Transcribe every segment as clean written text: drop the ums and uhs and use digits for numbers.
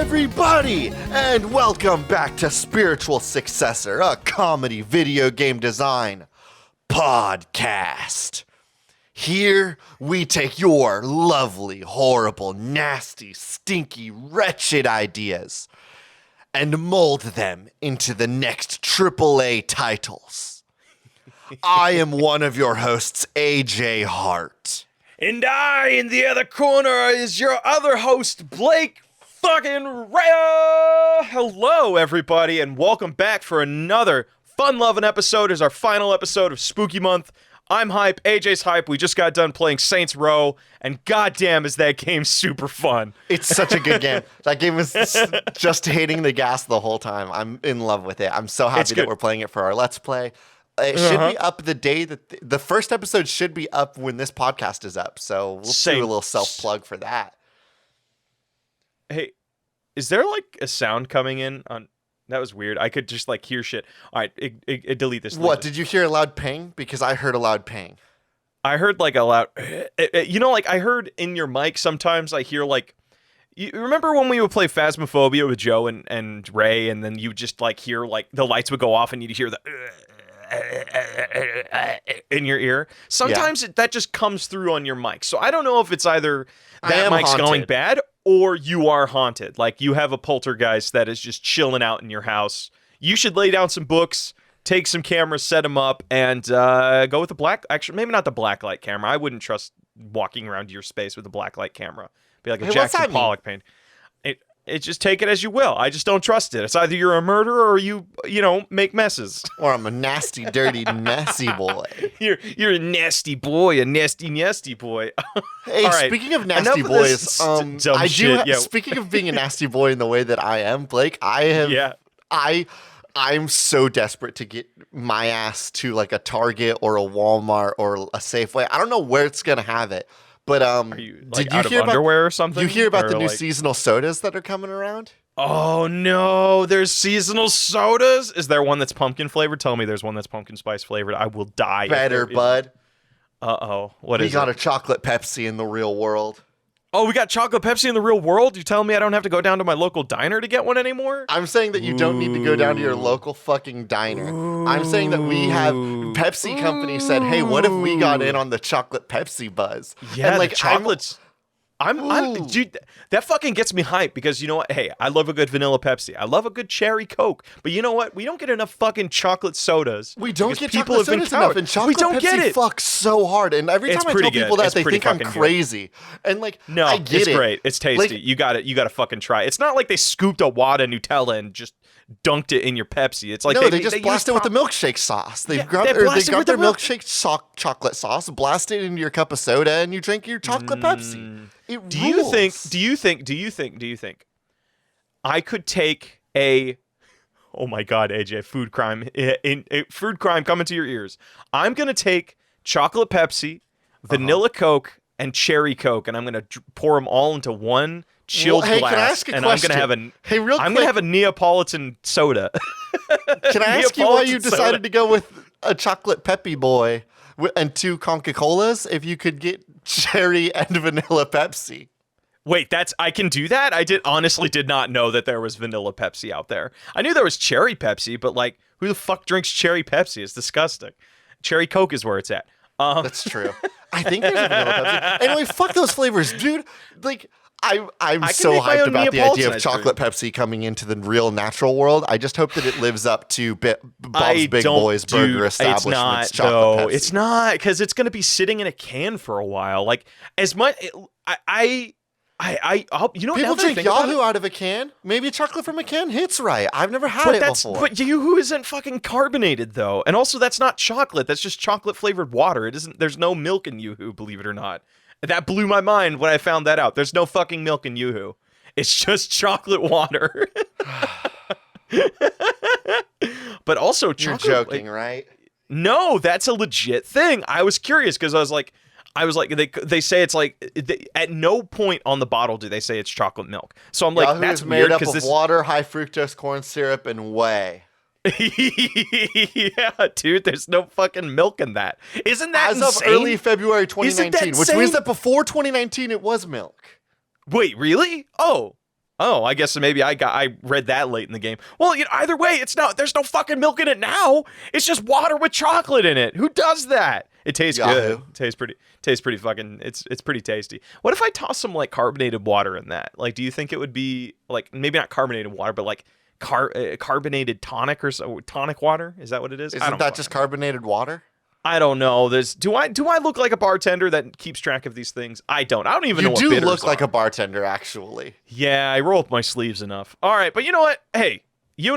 everybody, and welcome back to Spiritual Successor, a comedy video game design podcast. Here, we take your lovely, horrible, nasty, stinky, wretched ideas and mold them into the next AAA titles. I am one of your hosts, AJ Hart. And I, in the other corner, is your other host, Blake fucking Raya. Hello, everybody, and welcome back for another fun-loving episode. Is our final episode of Spooky Month. I'm hype, AJ's hype. We just got done playing Saints Row, and goddamn is that game super fun. It's such a good game. That game is just hitting the gas the whole time. I'm in love with it. I'm so happy that we're playing it for our Let's Play. It should be up the day that the first episode should be up when this podcast is up. So we'll do a little self-plug for that. Hey, is there like a sound coming in on... That was weird. I could just like hear shit. All right, delete this. What, did you hear a loud ping? Because I heard a loud ping. I heard like a loud... You know, like I heard in your mic sometimes I hear like... You remember when we would play Phasmophobia with Joe and Ray, and then you just like hear like the lights would go off and you'd hear the... in your ear. Sometimes that just comes through on your mic. So I don't know if it's either that mic's going bad or you are haunted. Like you have a poltergeist that is just chilling out in your house. You should lay down some books, take some cameras, set them up, and go with the black... Actually, maybe not the blacklight camera. I wouldn't trust walking around your space with a blacklight camera. Be like a Jackson Pollock painting. It just take it as you will. I just don't trust it. It's either you're a murderer or you make messes. Or I'm a nasty, dirty, messy boy. You're a nasty boy, a nasty boy. Hey, right. Speaking of nasty boys, speaking of being a nasty boy in the way that I am, Blake, I'm so desperate to get my ass to like a Target or a Walmart or a Safeway. I don't know where it's gonna have it. But are you, like, did you hear about underwear or something? You hear about the new seasonal sodas that are coming around? Oh no, there's seasonal sodas. Is there one that's pumpkin flavored? Tell me there's one that's pumpkin spice flavored. I will die. Better, bud. Uh-oh. What is it? We got a chocolate Pepsi in the real world. Oh, we got chocolate Pepsi in the real world? You telling me I don't have to go down to my local diner to get one anymore? I'm saying that you don't need to go down to your local fucking diner. Ooh. I'm saying that we have... Pepsi company said, hey, what if we got in on the chocolate Pepsi buzz? Yeah, and like, the chocolates... Dude, that fucking gets me hyped because you know what? Hey, I love a good vanilla Pepsi. I love a good cherry Coke. But you know what? We don't get enough fucking chocolate sodas. We don't get chocolate sodas enough. And chocolate Pepsi fucks so hard. And every time I tell people that, they think I'm crazy. And like, no, I get it. It's great. It's tasty. Like, you got it. You got to fucking try it. It's not like they scooped a wad of Nutella and just dunked it in your Pepsi. It's like they just blast it with the milkshake sauce. They got their milkshake chocolate sauce, blast it into your cup of soda, and you drink your chocolate Pepsi. Do you think I could take a... Oh my God, AJ, food crime. Food crime coming to your ears. I'm going to take chocolate Pepsi, vanilla Coke, and cherry Coke, and I'm going to pour them all into one chilled glass. Can I ask a question? I'm going to have a Neapolitan soda. Can I ask you why you decided to go with a chocolate Peppy boy and 2 Coca-Colas if you could get cherry and vanilla Pepsi? Wait, I can do that? I honestly did not know that there was vanilla Pepsi out there. I knew there was cherry Pepsi, but like, who the fuck drinks cherry Pepsi? It's disgusting. Cherry Coke is where it's at. That's true. I think there's a vanilla Pepsi. Anyway, fuck those flavors, dude. Like, I'm so hyped about the idea of chocolate Pepsi coming into the real natural world. I just hope that it lives up to Bob's Big Boys Burger Establishment's chocolate Pepsi. It's not, because it's going to be sitting in a can for a while. Like, as much... People drink Yahoo out of a can. Maybe chocolate from a can hits right. I've never had it before. But Yahoo isn't fucking carbonated, though. And also, that's not chocolate. That's just chocolate-flavored water. It isn't. There's no milk in Yahoo, believe it or not. That blew my mind when I found that out. There's no fucking milk in Yoo-Hoo. It's just chocolate water. But also chocolate... You're joking, right? No, that's a legit thing. I was curious because I was like, they say it's like, at no point on the bottle do they say it's chocolate milk. So I'm like, that's weird because this... water, high fructose corn syrup, and whey. Yeah, dude, there's no fucking milk in that. Isn't that insane? As of early February 2019, which means that before 2019 it was milk. Wait, really? Oh, Oh, I guess maybe I read that late in the game. Well, either way, there's no fucking milk in it now. It's just water with chocolate in it. Who does that? It tastes good. It tastes pretty fucking it's pretty tasty. What if I toss some like carbonated water in that? Like, do you think it would be like, maybe not carbonated water, but like carbonated tonic or so, tonic water? Is that what it is? Isn't that just carbonated water? I don't know. Do I look like a bartender that keeps track of these things? I don't even know what You do bitters look like are. a bartender, actually. Yeah, I roll up my sleeves enough. All right, but you know what? Hey, we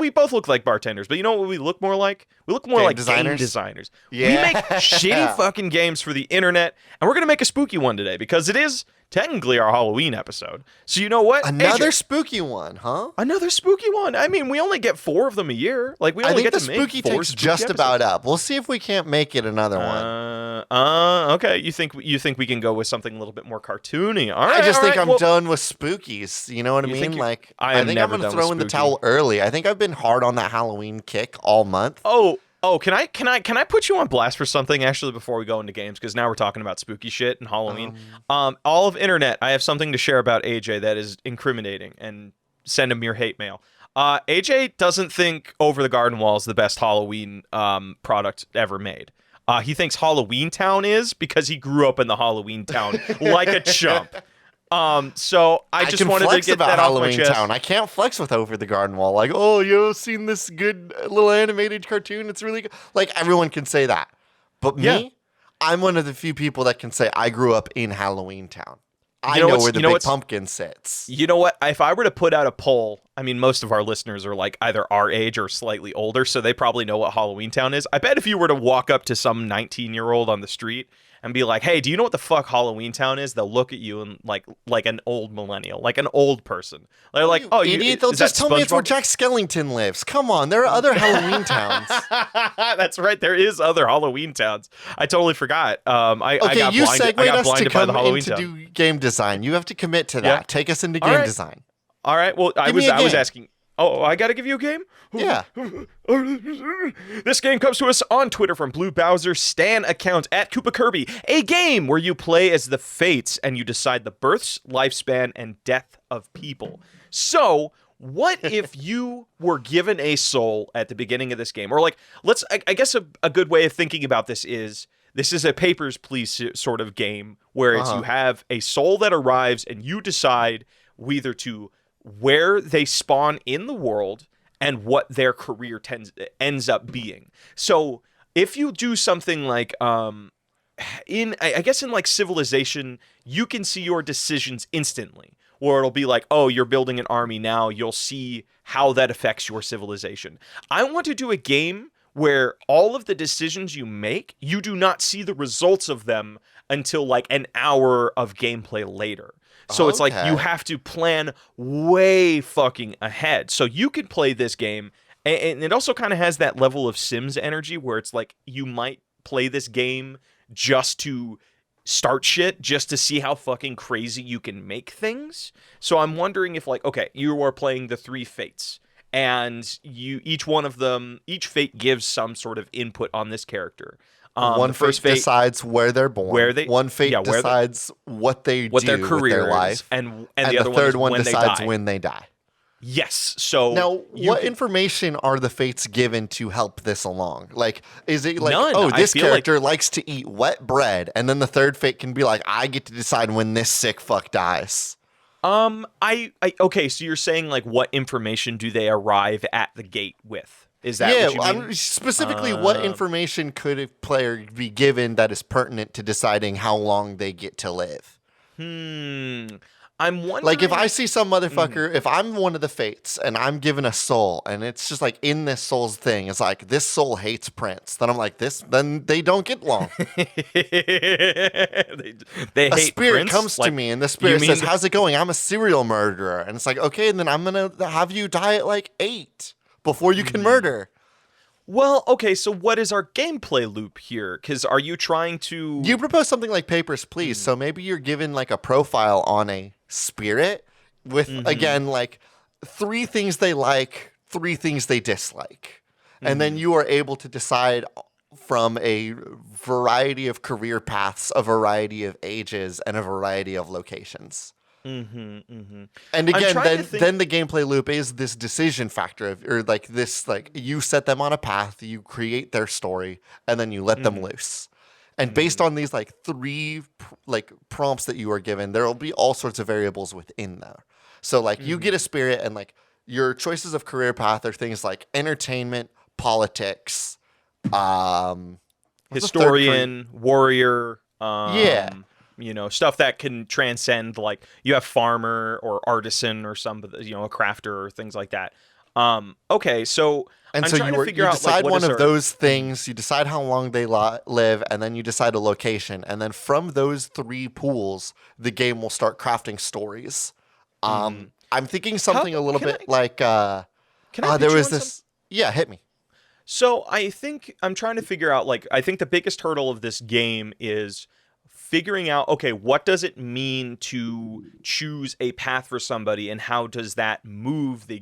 both look like bartenders, but you know what we look more like? We look more like game designers. Yeah. We make shitty fucking games for the internet, and we're going to make a spooky one today because it is technically our Halloween episode. So you know what? Another AJ, spooky one, huh? Another spooky one. I mean, we only get 4 of them a year. Like, we I only think get the to make spooky 4 takes spooky just episodes. about up. We'll see if we can't make it another one. Okay. You think we can go with something a little bit more cartoony? All right. I just think I'm well, done with spookies. You know what I mean? Like, I think I'm going to throw in the towel early. I think I've been hard on that Halloween kick all month. Oh, can I put you on blast for something actually before we go into games? Because now we're talking about spooky shit and Halloween. All of internet, I have something to share about AJ that is incriminating, and send him your hate mail. AJ doesn't think Over the Garden Wall is the best Halloween product ever made. He thinks Halloween Town is because he grew up in the Halloween Town like a chump. So I just wanted to get that off my chest. Town. I can't flex with Over the Garden Wall. Like, oh, you seen this good little animated cartoon? It's really good. Like, everyone can say that. But me, I'm one of the few people that can say I grew up in Halloween Town. I know where the big pumpkin sits. You know what? If I were to put out a poll, I mean, most of our listeners are like either our age or slightly older, so they probably know what Halloween Town is. I bet if you were to walk up to some 19-year-old on the street and be like, hey, do you know what the fuck Halloween Town is? They'll look at you and like an old millennial, like an old person. They're like, oh, idiot, they'll just tell me it's where Jack Skellington lives. Come on, there are other Halloween towns. That's right, there is other Halloween towns. I totally forgot. I got you blinded, segued I got us blinded to come by the Halloween into Town. do game design. You have to commit to that. Yeah. Take us into game design. All right, well, I was asking. Oh, I got to give you a game? Yeah. This game comes to us on Twitter from Blue Bowser Stan account at Koopa Kirby. A game where you play as the Fates and you decide the births, lifespan, and death of people. So, what if you were given a soul at the beginning of this game? Or like, I guess a good way of thinking about this is a Papers, Please sort of game where it's you have a soul that arrives and you decide whether to where they spawn in the world and what their career ends up being. So if you do something like in like Civilization, you can see your decisions instantly, or it'll be like, oh, you're building an army now, you'll see how that affects your civilization. I want to do a game where all of the decisions you make, you do not see the results of them until like an hour of gameplay later. So it's like you have to plan way fucking ahead. So you could play this game, and it also kind of has that level of Sims energy where it's like you might play this game just to start shit, just to see how fucking crazy you can make things. So I'm wondering if like, okay, you are playing the 3 fates, and each fate gives some sort of input on this character. One fate decides where they're born. One fate decides what they do their career with their life, and the third one decides when they die. Yes. So now, what information are the fates given to help this along? Like, is it like, none. Oh, this character likes to eat wet bread, and then the third fate can be like, I get to decide when this sick fuck dies. Okay, so you're saying like what information do they arrive at the gate with? Is that what you mean? Specifically, what information could a player be given that is pertinent to deciding how long they get to live? I'm wondering... Like, if I see some motherfucker, if I'm one of the fates, and I'm given a soul, and it's just like, in this soul's thing, it's like, this soul hates Prince. Then I'm like, then they don't get along. they a hate spirit Prince? comes to me, and the spirit says, how's it going? I'm a serial murderer. And it's like, okay, then I'm going to have you die at like 8 before you can murder. Well, okay, so what is our gameplay loop here? Because are you trying to... You propose something like Papers, Please, so maybe you're given like a profile on a spirit with, again, like 3 things they like, 3 things they dislike. And then you are able to decide from a variety of career paths, a variety of ages, and a variety of locations. And again, then the gameplay loop is this decision factor or like this, like you set them on a path, you create their story, and then you let them loose. And based on these like 3 like prompts that you are given, there will be all sorts of variables within there. So like you get a spirit, and like your choices of career path are things like entertainment, politics, historian, warrior, yeah. You know, stuff that can transcend, like you have farmer or artisan or some, you know, a crafter or things like that. Okay, so and I'm so trying to figure you out decide like, one of those things, you decide how long they live, and then you decide a location, and then from those 3 pools, the game will start crafting stories. I'm thinking something a little bit like can I there was this. Yeah, hit me. So I think I'm trying to figure out, like, I think the biggest hurdle of this game is figuring out, okay, what does it mean to choose a path for somebody, and how does that move the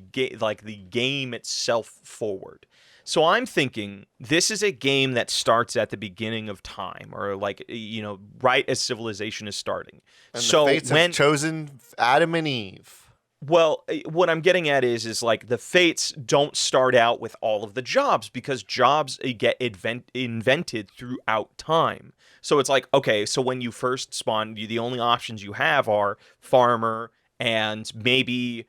game itself forward? So I'm thinking this is a game that starts at the beginning of time, or like, you know, right as civilization is starting. And so the fates have chosen Adam and Eve. Well, what I'm getting at is like the fates don't start out with all of the jobs, because jobs get invented throughout time. So it's like, okay, so when you first spawn, the only options you have are farmer, and maybe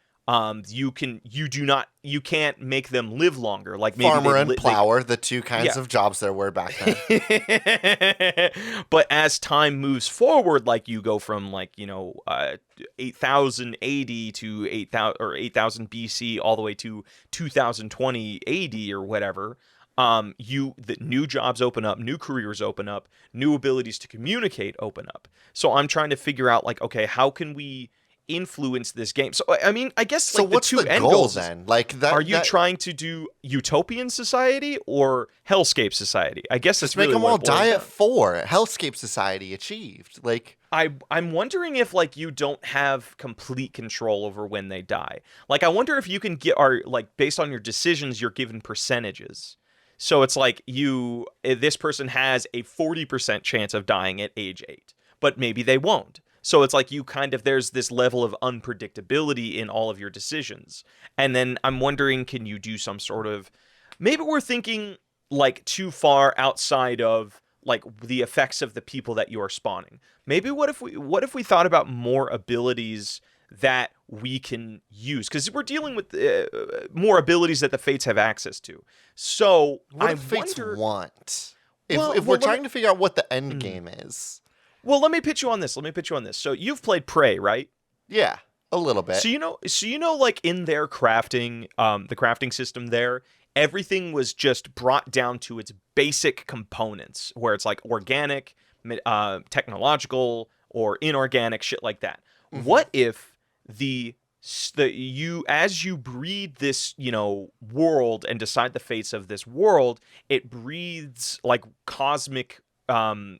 you can't make them live longer. Like maybe farmer and plower, the 2 kinds of jobs there were back then. But as time moves forward, like you go from like, you know, 8000 AD to 8000 BC all the way to 2020 AD or whatever. The new jobs open up, new careers open up, new abilities to communicate open up. So I'm trying to figure out, like, okay, how can we influence this game? So I mean, I guess, like, so what's the end goals then? Like that, are you trying to do utopian society or hellscape society? I guess just that's really make them all die down. at 4. Hellscape society achieved. Like I'm wondering if, like, you don't have complete control over when they die. Like, I wonder if you can like, based on your decisions, you're given percentages. So it's like this person has a 40% chance of dying at age 8, but maybe they won't. So it's like there's this level of unpredictability in all of your decisions. And then I'm wondering, can you do some sort of, maybe we're thinking like too far outside of like the effects of the people that you are spawning. Maybe what if we thought about more abilities that we can use, because we're dealing with more abilities that the fates have access to. So what do fates want? If we're trying to figure out what the end game is. Well, let me pitch you on this. So you've played Prey, right? Yeah, a little bit. So you know, like in their crafting, the crafting system there, everything was just brought down to its basic components, where it's like organic, technological, or inorganic shit like that. What if as you breed this, you know, world and decide the fates of this world, it breeds like cosmic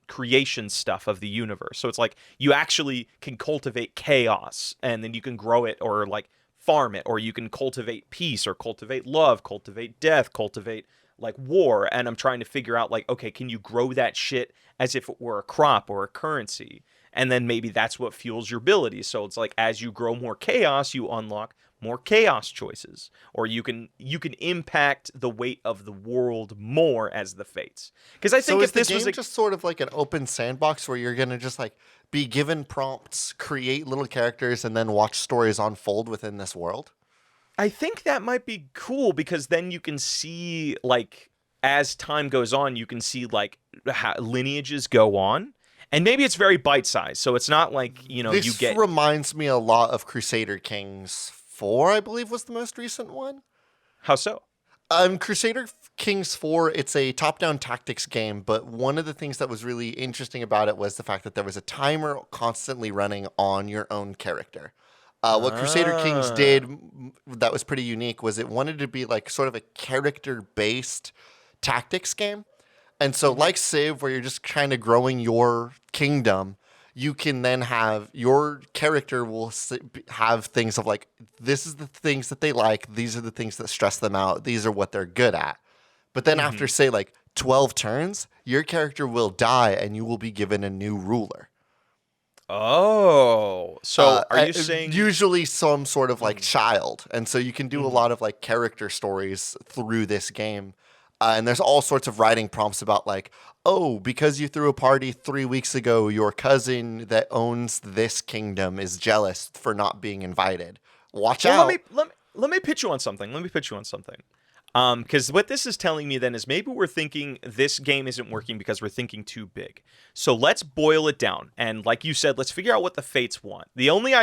creation stuff of the universe. So it's like you actually can cultivate chaos, and then you can grow it or like farm it, or you can cultivate peace or cultivate love, cultivate death, cultivate like war. And I'm trying to figure out, like, okay, can you grow that shit as if it were a crop or a currency? And then maybe that's what fuels your abilities. So it's like as you grow more chaos, you unlock more chaos choices, or you can impact the weight of the world more as the fates. Because I think if this was just sort of like an open sandbox where you're gonna just like be given prompts, create little characters, and then watch stories unfold within this world. I think that might be cool, because then you can see, like, as time goes on, you can see like how lineages go on. And maybe it's very bite-sized, so it's not like, you know, this reminds me a lot of Crusader Kings 4, I believe, was the most recent one. How so? Crusader Kings 4, it's a top-down tactics game, but one of the things that was really interesting about it was the fact that there was a timer constantly running on your own character. What Crusader Kings did that was pretty unique was it wanted to be like sort of a character-based tactics game. And so like Civ, where you're just kind of growing your kingdom, you can then have your character will have things of like, this is the things that they like. These are the things that stress them out. These are what they're good at. But then after, say, like 12 turns, your character will die and you will be given a new ruler. Oh, So are you saying usually some sort of like child, and so you can do a lot of like character stories through this game, and there's all sorts of writing prompts about like, oh, because you threw a party 3 weeks ago, your cousin that owns this kingdom is jealous for not being invited. Watch out. Let me pitch you on something. Because what this is telling me then is maybe we're thinking this game isn't working because we're thinking too big. So let's boil it down. And like you said, let's figure out what the Fates want. The only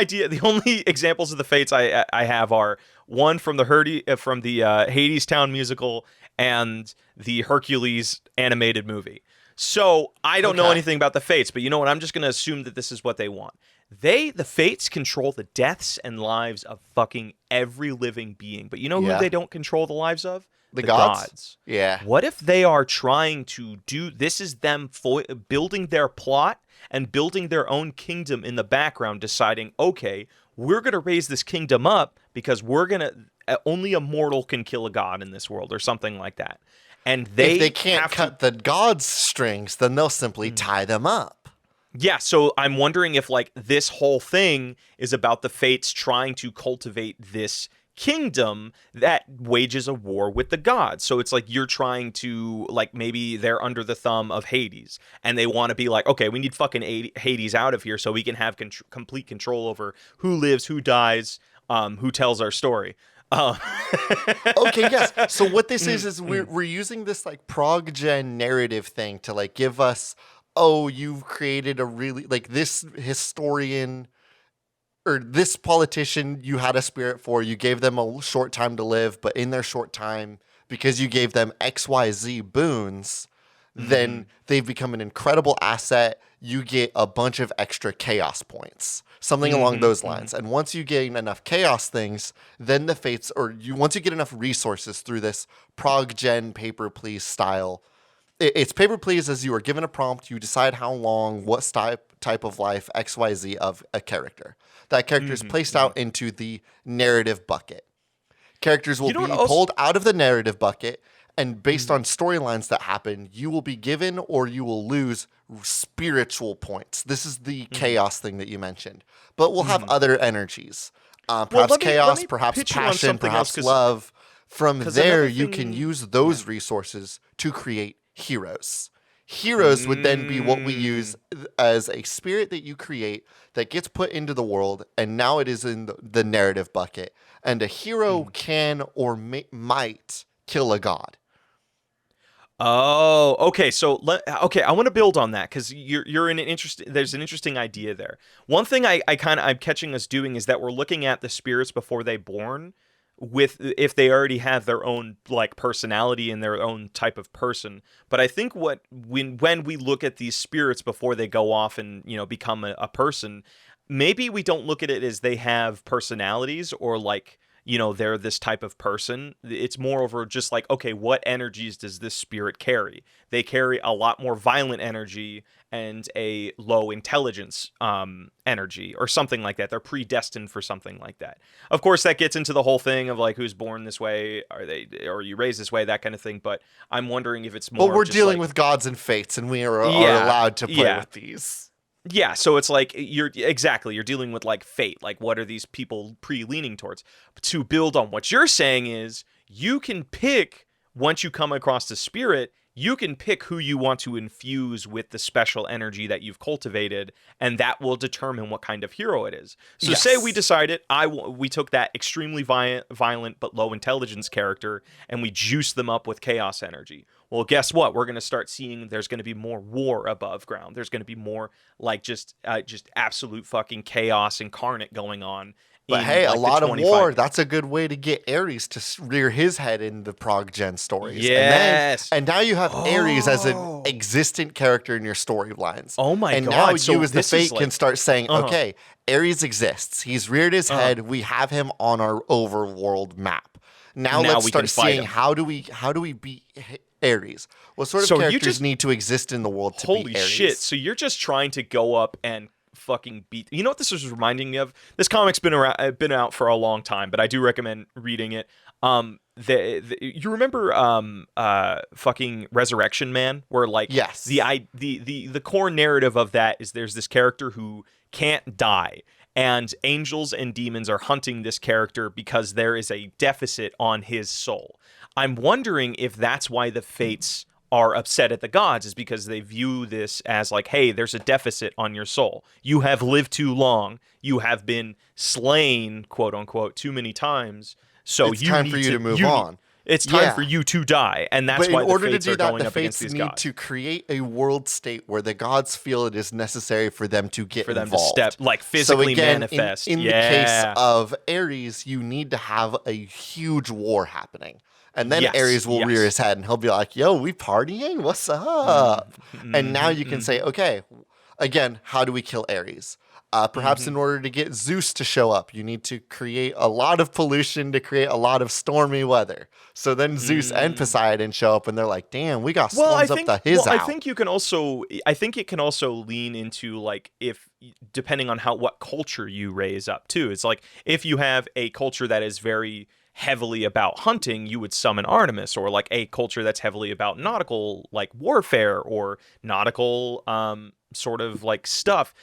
examples of the Fates I have are one from the Hades Town musical and the Hercules animated movie. So I don't know anything about the Fates, but you know what? I'm just going to assume that this is what they want. The Fates control the deaths and lives of fucking every living being. But you know who they don't control the lives of? The gods. Yeah. What if they are trying to this is them building their plot and building their own kingdom in the background, deciding, okay, we're going to raise this kingdom up because only a mortal can kill a god in this world or something like that. And if they can't cut the gods' strings, then they'll simply tie them up. Yeah, so I'm wondering if like this whole thing is about the Fates trying to cultivate this kingdom that wages a war with the gods. So it's like you're trying to, like, maybe they're under the thumb of Hades and they want to be like, okay, we need fucking Hades out of here so we can have complete control over who lives, who dies, who tells our story. Okay, yes. So what this is we're using this like prog gen narrative thing to like give us, oh, you've created a really, like, this historian or this politician you had a spirit for, you gave them a short time to live, but in their short time, because you gave them XYZ boons, then they've become an incredible asset. You get a bunch of extra chaos points, something along those lines. And once you gain enough chaos things, then the Fates, once you get enough resources through this prog gen paper please style, it's paper please as you are given a prompt, you decide how long, what type of life, XYZ of a character. That character is placed out into the narrative bucket. Characters will be pulled out of the narrative bucket, and based on storylines that happen, you will be given or you will lose spiritual points. This is the chaos thing that you mentioned. But we'll have other energies. Perhaps chaos, perhaps passion, perhaps love. From there, you can use those resources to create heroes. Heroes would then be what we use as a spirit that you create that gets put into the world, and now it is in the narrative bucket. And a hero can or might kill a god. Oh, okay. So, I want to build on that because you're in an interesting. There's an interesting idea there. One thing I'm catching us doing is that we're looking at the spirits before they born, if they already have their own like personality and their own type of person. But I think when we look at these spirits before they go off and become a person, maybe we don't look at it as they have personalities or like, they're this type of person. It's more over just like, okay, what energies does this spirit carry? They carry a lot more violent energy and a low intelligence energy or something like that. They're predestined for something like that. Of course, that gets into the whole thing of like who's born this way, are you raised this way, that kind of thing. But I'm wondering if it's more. But we're dealing with gods and fates, and we are allowed to play with these. Yeah, so it's like you're dealing with like fate. Like, what are these people leaning towards? To build on what you're saying is you can pick, once you come across the spirit, you can pick who you want to infuse with the special energy that you've cultivated, and that will determine what kind of hero it is. So say we decided we took that extremely violent but low intelligence character and we juiced them up with chaos energy. Well, guess what? We're going to start seeing there's going to be more war above ground. There's going to be more like just absolute fucking chaos incarnate going on. But hey, like a lot of war, that's a good way to get Ares to rear his head in the prog gen stories. Yes. And now you have Ares as an existent character in your storylines. Oh my God. And now you as the Fate can start saying, okay, Ares exists. He's reared his head. We have him on our overworld map. Now let's start seeing how do we beat Ares? What sort of characters need to exist in the world to beat Ares? Holy shit. So you're just trying to go up and fucking beat. You know what this was reminding me of? This comic's been out for a long time, but I do recommend reading it. you remember fucking Resurrection Man, where like yes, the core narrative of that is there's this character who can't die, and angels and demons are hunting this character because there is a deficit on his soul. I'm wondering if that's why the Fates are upset at the gods, is because they view this as like, hey, there's a deficit on your soul. You have lived too long. You have been slain, quote unquote, too many times. So it's time for you to move on. It's time for you to die, and that's why the Fates are going up against these gods. In order to do that, the Fates need to create a world state where the gods feel it is necessary for them to get involved. To step, like physically manifest. In the case of Ares, you need to have a huge war happening. And then Ares will rear his head and he'll be like, yo, we partying? What's up? And now you can say, okay, again, how do we kill Ares? Perhaps in order to get Zeus to show up, you need to create a lot of pollution to create a lot of stormy weather. So then Zeus and Poseidon show up and they're like, damn, we got storms up the his out. I think it can also lean into like, if depending on what culture you raise up too. It's like if you have a culture that is very heavily about hunting, you would summon Artemis, or like a culture that's heavily about nautical like warfare or nautical sort of like stuff.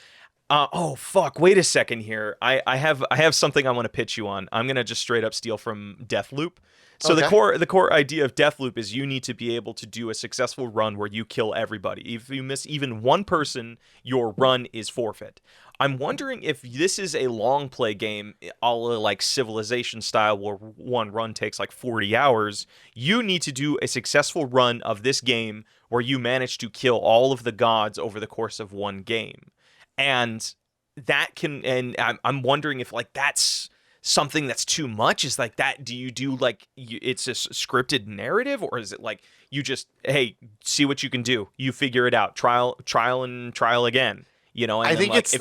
Oh fuck! Wait a second here. I have something I want to pitch you on. I'm gonna just straight up steal from Deathloop. So the core idea of Deathloop is you need to be able to do a successful run where you kill everybody. If you miss even one person, your run is forfeit. I'm wondering if this is a long play game, a la like Civilization style, where one run takes like 40 hours. You need to do a successful run of this game where you manage to kill all of the gods over the course of one game. And that can, and I'm wondering if like that's something that's too much. Is like that, do you do like, it's a scripted narrative, or is it like you just, hey, see what you can do, you figure it out, trial and trial again, you know? And I think it's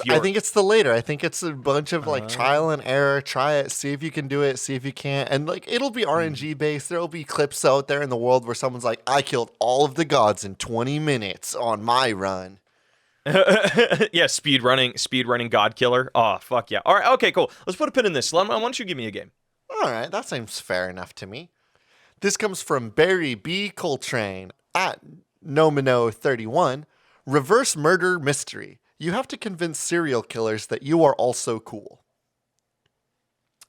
the later. I think it's a bunch of like trial and error, try it, see if you can do it, see if you can't, and like it'll be RNG based. There'll be clips out there in the world where someone's like, I killed all of the gods in 20 minutes on my run. Yeah, speed running God killer. Oh fuck yeah! All right, okay, cool. Let's put a pin in this. Why don't you give me a game? All right, that seems fair enough to me. This comes from Barry B. Coltrane at Nomino31. Reverse murder mystery. You have to convince serial killers that you are also cool.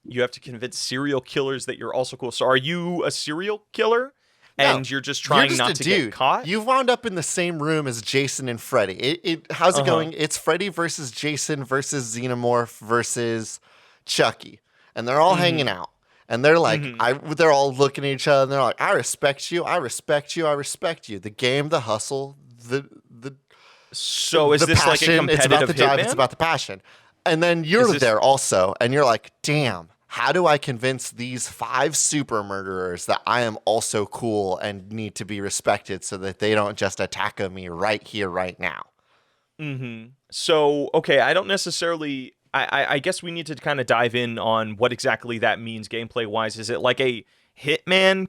You have to convince serial killers that you're also cool. So are you a serial killer? And you're just trying not to get caught? You've wound up in the same room as Jason and Freddy. How's it going? It's Freddy versus Jason versus Xenomorph versus Chucky. And they're all hanging out. And they're like, they're all looking at each other. And they're like, I respect you. I respect you. I respect you. The game, the hustle, So is this like a competitive It's about the drive. Hitman? It's about the passion. And then you're there also. And you're like, damn. How do I convince these 5 super murderers that I am also cool and need to be respected so that they don't just attack me right here, right now? So, okay, I don't necessarily... I guess we need to kind of dive in on what exactly that means gameplay-wise. Is it like a Hitman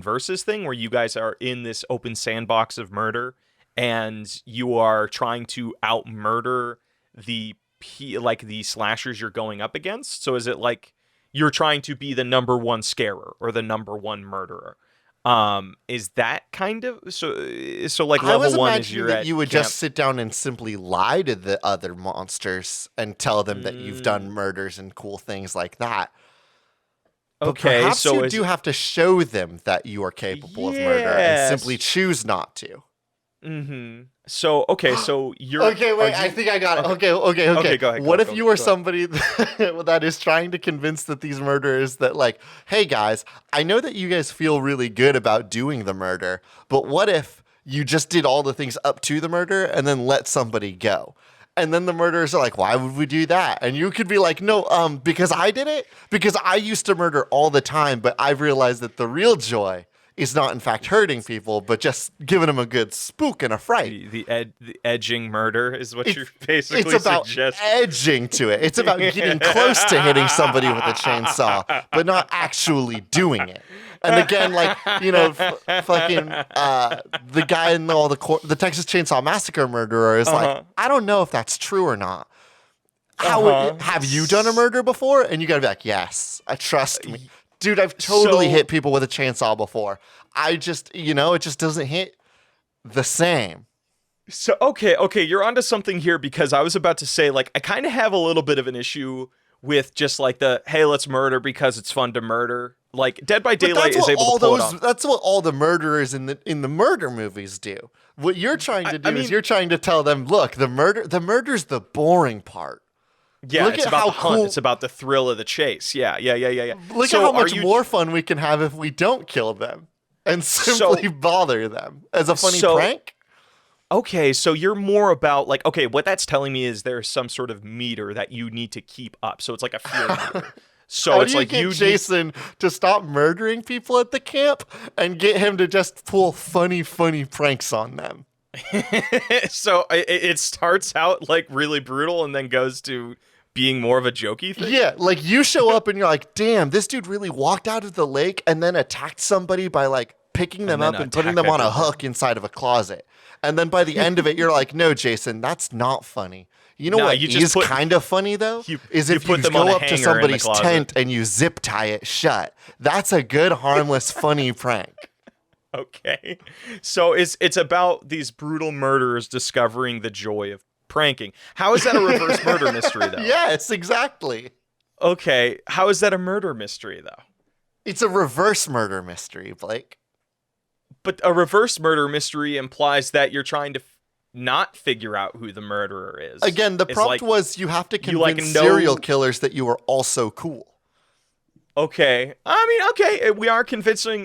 versus thing where you guys are in this open sandbox of murder and you are trying to out-murder the slashers you're going up against? So is it like you're trying to be the number one scarer or the number one murderer? Is that kind of so like level 1 is you're at you would camp. Just sit down and simply lie to the other monsters and tell them that you've done murders and cool things like that. But okay, perhaps so you do have to show them that you are capable of murder and simply choose not to. So, okay, so you're... Okay, wait, I think I got it. Okay, go ahead. What if you were somebody that is trying to convince that these murderers that like, hey guys, I know that you guys feel really good about doing the murder, but what if you just did all the things up to the murder and then let somebody go? And then the murderers are like, why would we do that? And you could be like, no, because I did it? Because I used to murder all the time, but I've realized that the real joy is not in fact hurting people, but just giving them a good spook and a fright. The edging murder is what you're basically suggesting. It's about edging to it. It's about getting close to hitting somebody with a chainsaw, but not actually doing it. And again, like, you know, fucking the guy in the Texas Chainsaw Massacre murderer is like, I don't know if that's true or not. Have you done a murder before? And you gotta be like, yes, I trust me. Dude, I've totally hit people with a chainsaw before. I just, it just doesn't hit the same. So, okay, you're onto something here, because I was about to say, like, I kind of have a little bit of an issue with just like hey, let's murder because it's fun to murder. Like, Dead by Daylight is able to pull it off. That's what all the murderers in the murder movies do. What you're trying to do is you're trying to tell them, look, the murder's the boring part. Yeah, it's about the hunt. It's about the thrill of the chase. Yeah. Look at how much more fun we can have if we don't kill them and simply bother them as a funny prank. Okay, so you're more about, like, okay, what that's telling me is there's some sort of meter that you need to keep up. So it's like a fear meter. So how it's do you like get Jason to stop murdering people at the camp and get him to just pull funny pranks on them? So it starts out like really brutal and then goes to being more of a jokey thing? Yeah, like you show up and you're like, damn, this dude really walked out of the lake and then attacked somebody by like picking them up and putting them on a hook inside of a closet. And then by the end of it, you're like, no, Jason, that's not funny. You know what is kind of funny, though? Is if you go up to somebody's tent and you zip tie it shut. That's a good, harmless, funny prank. Okay. So it's about these brutal murderers discovering the joy of pranking. How is that a reverse murder mystery, though? Yes, exactly. Okay. How is that a murder mystery, though? It's a reverse murder mystery, Blake. But a reverse murder mystery implies that you're trying to not figure out who the murderer is. Again, the prompt was you have to convince serial killers that you are also cool. Okay. I mean, okay,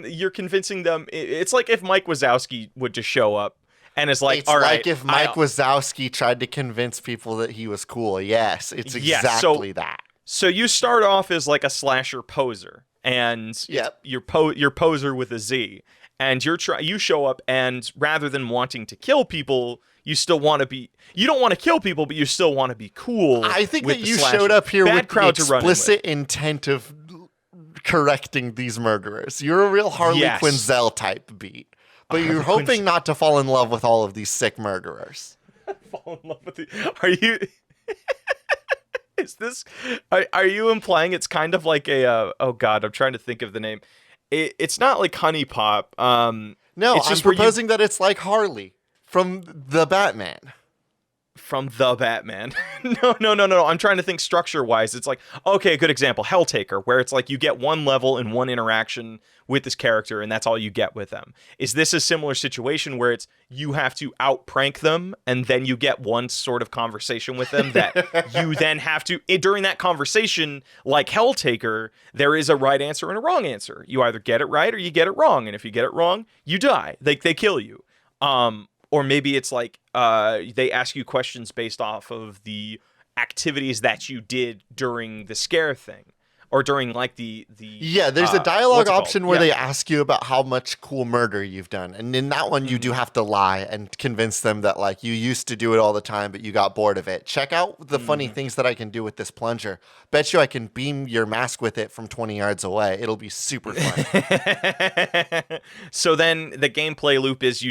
you're convincing them. It's like if Mike Wazowski would just show up and is like, it's like if Mike Wazowski tried to convince people that he was cool. Yes, it's exactly that. So you start off as like a slasher poser, and you're poser with a Z. And you show up, and rather than wanting to kill people, you don't want to kill people, but you still want to be cool. I think that you showed up here with the explicit intent of correcting these murderers. You're a real Harley Quinzel type beat, but you're hoping not to fall in love with all of these sick murderers. Fall in love with are you? Is this? Are you implying it's kind of like a? Oh God, I'm trying to think of the name. It's not like Honey Pop. No, I'm proposing that it's like Harley from the Batman. From the Batman. No. I'm trying to think structure-wise. It's like, okay, a good example, Helltaker, where it's like you get one level and one interaction with this character, and that's all you get with them. Is this a similar situation where it's you have to out-prank them, and then you get one sort of conversation with them that you then have to, during that conversation, like Helltaker, there is a right answer and a wrong answer. You either get it right or you get it wrong, and if you get it wrong, you die. They kill you. Or maybe it's like they ask you questions based off of the activities that you did during the scare thing, or during like the there's a dialogue option where they ask you about how much cool murder you've done, and in that one you do have to lie and convince them that like you used to do it all the time but you got bored of it. Check out the funny things that I can do with this plunger. Bet you I can beam your mask with it from 20 yards away. It'll be super fun. So then the gameplay loop is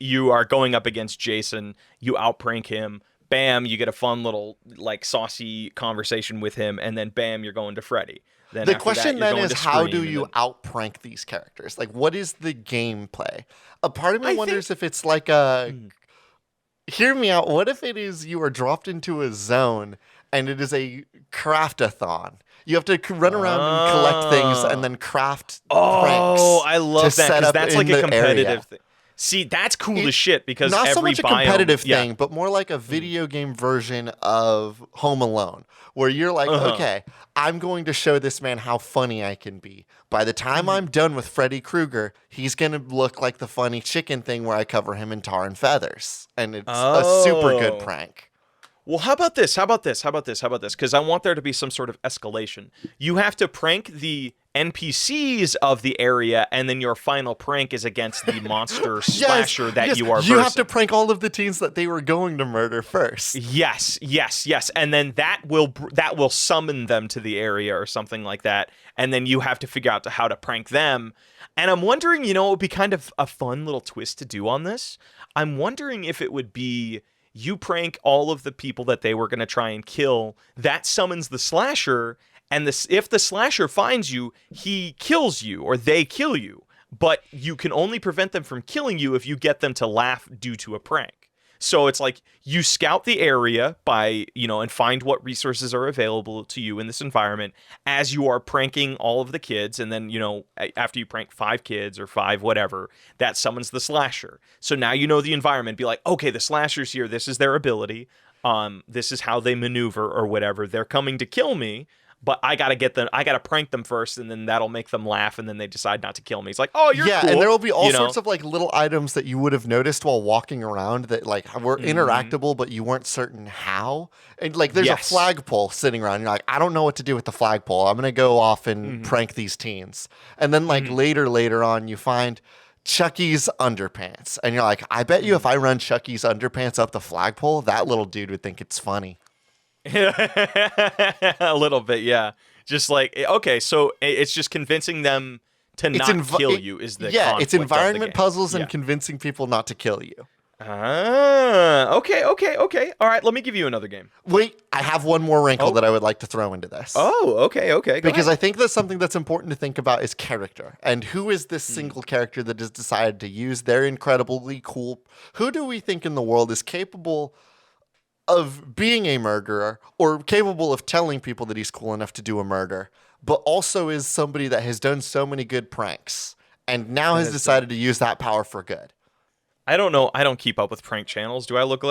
you are going up against Jason, you outprank him, bam, you get a fun little like saucy conversation with him, and then bam, you're going to Freddy. Then the question then is, how do you outprank these characters? Like, what is the gameplay? A part of me wonders if it's like a... Hear me out. What if it is you are dropped into a zone and it is a craft-a-thon? You have to run around and collect things and then craft pranks. Oh, I love that, because that's like a competitive thing. See, that's cool as shit, because not so much a competitive thing, but more like a video game version of Home Alone, where you're like, okay, I'm going to show this man how funny I can be. By the time I'm done with Freddy Krueger, he's going to look like the funny chicken thing where I cover him in tar and feathers. And it's a super good prank. Well, how about this? Because I want there to be some sort of escalation. You have to prank the NPCs of the area, and then your final prank is against the monster slasher that you are versing. You have to prank all of the teens that they were going to murder first. Yes. And then that will summon them to the area or something like that, and then you have to figure out how to prank them. And I'm wondering, it would be kind of a fun little twist to do on this. I'm wondering if it would be... You prank all of the people that they were going to try and kill. That summons the slasher, And if the slasher finds you, he kills you or they kill you. But you can only prevent them from killing you if you get them to laugh due to a prank. So it's like you scout the area by, and find what resources are available to you in this environment as you are pranking all of the kids. And then, after you prank 5 kids or 5 whatever, that summons the slasher. So now you know the environment. Be like, okay, the slasher's here. This is their ability. This is how they maneuver or whatever. They're coming to kill me. But I gotta prank them first, and then that'll make them laugh, and then they decide not to kill me. It's like, oh, you're cool. And there will be all sorts of like little items that you would have noticed while walking around that like were interactable, but you weren't certain how. And like there's a flagpole sitting around. You're like, I don't know what to do with the flagpole. I'm gonna go off and prank these teens. And then like later on, you find Chucky's underpants, and you're like, I bet you if I run Chucky's underpants up the flagpole, that little dude would think it's funny. A little bit, yeah. Just like, okay, so it's just convincing them to not kill you is the conflict it's environment puzzles and yeah. convincing people not to kill you. Okay. All right, let me give you another game. Wait, I have one more wrinkle that I would like to throw into this. Oh, okay. Because I think that something that's important to think about is character. And who is this single character that has decided to use their incredibly cool... Who do we think in the world is capable of being a murderer or capable of telling people that he's cool enough to do a murder, but also is somebody that has done so many good pranks and now has decided to use that power for good? I don't know. I don't keep up with prank channels. Do I look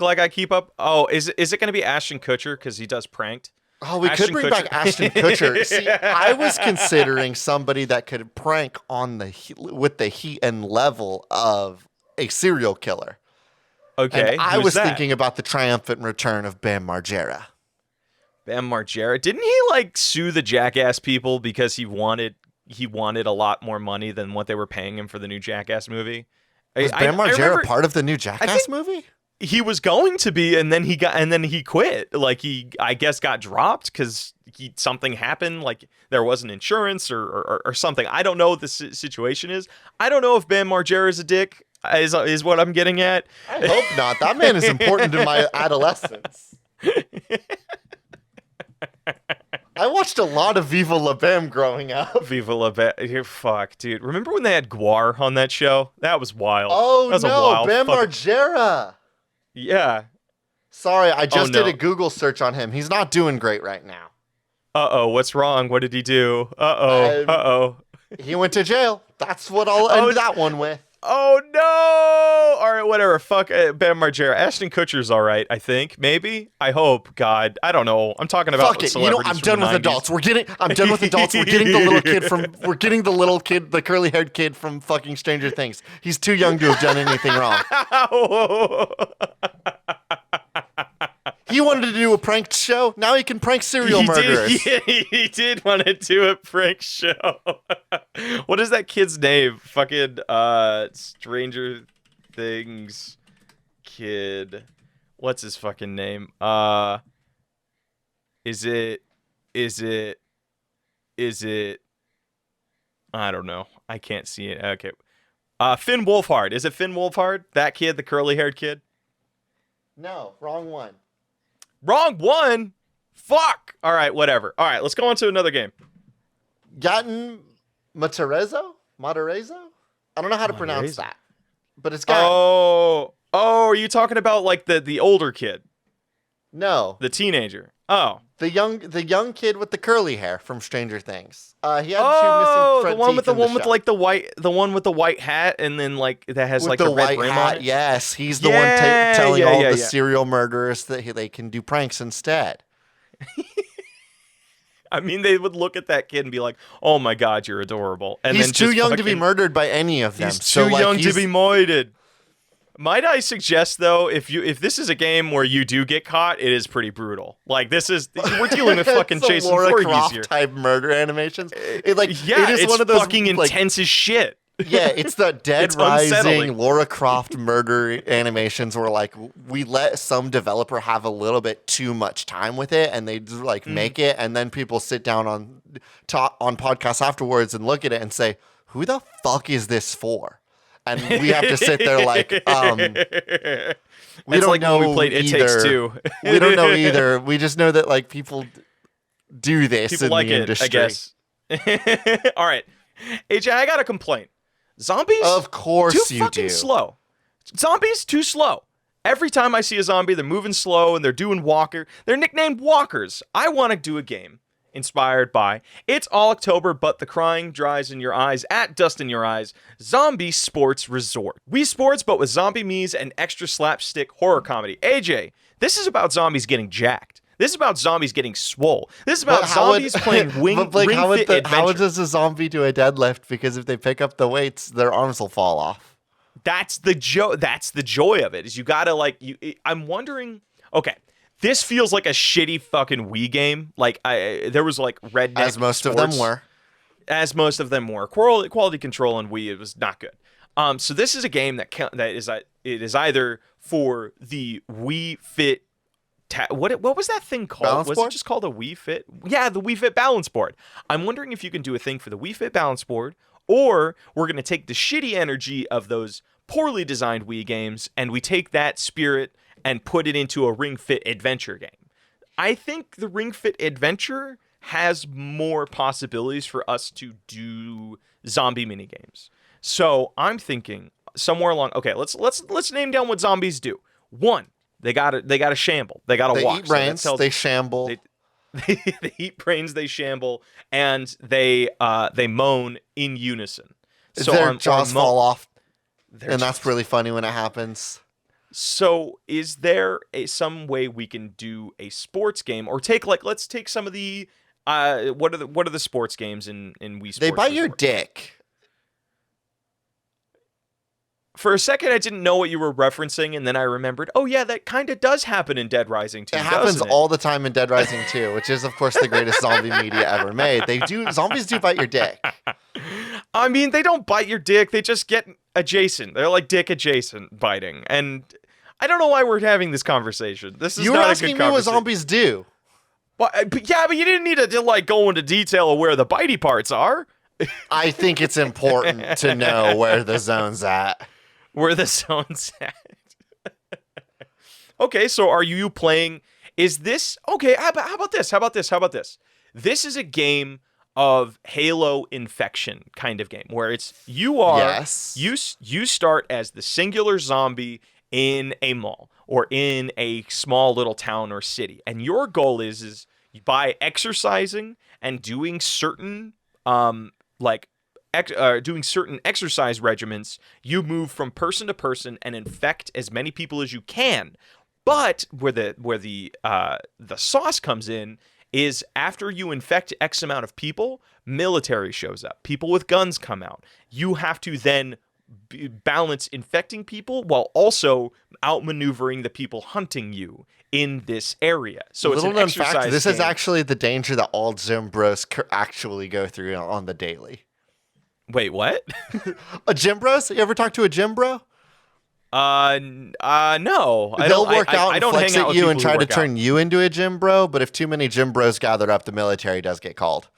like I keep up? Oh, is it going to be Ashton Kutcher because he does pranked? Oh, we could bring back Ashton Kutcher. See, I was considering somebody that could prank with the heat and level of a serial killer. Okay, and I was thinking about the triumphant return of Bam Margera. Bam Margera, didn't he like sue the Jackass people because he wanted a lot more money than what they were paying him for the new Jackass movie? Was Bam Margera part of the new Jackass movie? He was going to be, and then he quit. Like I guess got dropped because something happened. Like there wasn't insurance or something. I don't know what the situation is. I don't know if Bam Margera is a dick. Is what I'm getting at. I hope not. That man is important in my adolescence. I watched a lot of Viva La Bam growing up. Viva La Bam. Fuck, dude. Remember when they had Guar on that show? That was wild. Oh, that was no. Bam Margera. Yeah. Sorry, I just did a Google search on him. He's not doing great right now. Uh-oh. What's wrong? What did he do? Uh-oh. He went to jail. That's what I'll end that one with. Oh, no! All right, whatever. Fuck Bam Margera. Ashton Kutcher's all right, I think. Maybe? I hope. God. I don't know. I'm talking about Fuck it. I'm done with adults. I'm done with adults. We're getting the little kid, the curly-haired kid from fucking Stranger Things. He's too young to have done anything wrong. He wanted to do a prank show. Now he can prank serial murderers. He did want to do a prank show. What is that kid's name? Fucking Stranger Things kid. What's his fucking name? Is it I don't know. I can't see it. Okay. Finn Wolfhard. Is it Finn Wolfhard? That kid, the curly-haired kid? No, wrong one. Wrong one? Fuck! All right, whatever. All right, let's go on to another game. Gaten Matarezo? I don't know how to pronounce that. But it's Gaten. Oh, are you talking about like the older kid? No. The teenager. Oh. The young kid with the curly hair from Stranger Things. He had two missing front teeth. The one with the white hat, and then like that has with like the a red white rim hat. on it. Yes, he's the one telling all the serial murderers that they can do pranks instead. I mean, they would look at that kid and be like, "Oh my God, you're adorable." And he's then too young to be murdered by any of them. He's too young to be murdered. Might I suggest though, if this is a game where you do get caught, it is pretty brutal. Like we're dealing with fucking Jason Voorhees here. Type murder animations. It is it's one of those fucking intense as shit. Yeah, it's the Dead Rising Lara Croft murder animations where like we let some developer have a little bit too much time with it, and they like make it, and then people sit down on podcasts afterwards and look at it and say, "Who the fuck is this for?" And we have to sit there like, we don't know. When we played It Takes Two. We don't know either. We just know that like people do this People in like the it, industry. I guess. All right. AJ, I got a complaint. Zombies? Of course too you fucking do. slow. Zombies, too slow. Every time I see a zombie, they're moving slow and they're doing walker. They're nicknamed walkers. I want to do a game inspired by It's All October, but the crying dries in your eyes at Dust in Your Eyes, Zombie Sports Resort. Wii Sports, but with zombie me's and extra slapstick horror comedy. AJ, this is about zombies getting jacked. This is about zombies getting swole. This is about zombies playing Ring Fit Adventure. How does a zombie do a deadlift? Because if they pick up the weights, their arms will fall off. That's the joy of it. Is you gotta I'm wondering. Okay, this feels like a shitty fucking Wii game. Like there was like redneck as most sports, of them were. As most of them were. Quality control on Wii, it was not good. So this is a game that is either for the Wii Fit. What was that thing called? Balance was board? It just called a Wii Fit? Yeah, the Wii Fit balance board. I'm wondering if you can do a thing for the Wii Fit balance board, or we're going to take the shitty energy of those poorly designed Wii games and we take that spirit and put it into a Ring Fit Adventure game. I think the Ring Fit Adventure has more possibilities for us to do zombie minigames. So I'm thinking somewhere along. Okay, let's name down what zombies do. One, they gotta shamble. They gotta walk. Eat brains. They shamble. They eat brains. They shamble, and they moan in unison. So their jaws fall off, and that's jaws. really funny when it happens. So is there some way we can do a sports game, or let's take some of the what are the sports games in Wii Sports? They bite your Resort? dick. For a second, I didn't know what you were referencing, and then I remembered, oh yeah, that kind of does happen in Dead Rising 2, It happens doesn't it? all the time in Dead Rising 2, which is, of course, the greatest zombie media ever made. Zombies do bite your dick. I mean, they don't bite your dick, they just get adjacent. They're like dick adjacent biting, and I don't know why we're having this conversation. This is You were not a asking good me what conversation. zombies do. But you didn't need to like go into detail of where the bitey parts are. I think it's important to know where the zone's at. Where the zone's at. Okay, so are you playing? Is this okay? How about this? This is a game of Halo infection kind of game where it's you start as the singular zombie in a mall or in a small little town or city, and your goal is by exercising and doing certain doing certain exercise regimens, you move from person to person and infect as many people as you can. But where the sauce comes in is after you infect X amount of people, military shows up. People with guns come out. You have to then balance infecting people while also outmaneuvering the people hunting you in this area. So it's an exercise fact, this game. is actually the danger that all gym bros actually go through on the daily. Wait, what? A gym bros? You ever talk to a gym bro? No. They'll work out and don't flex hang out at with you people and who try to work turn you into a gym bro, but if too many gym bros gather up, the military does get called.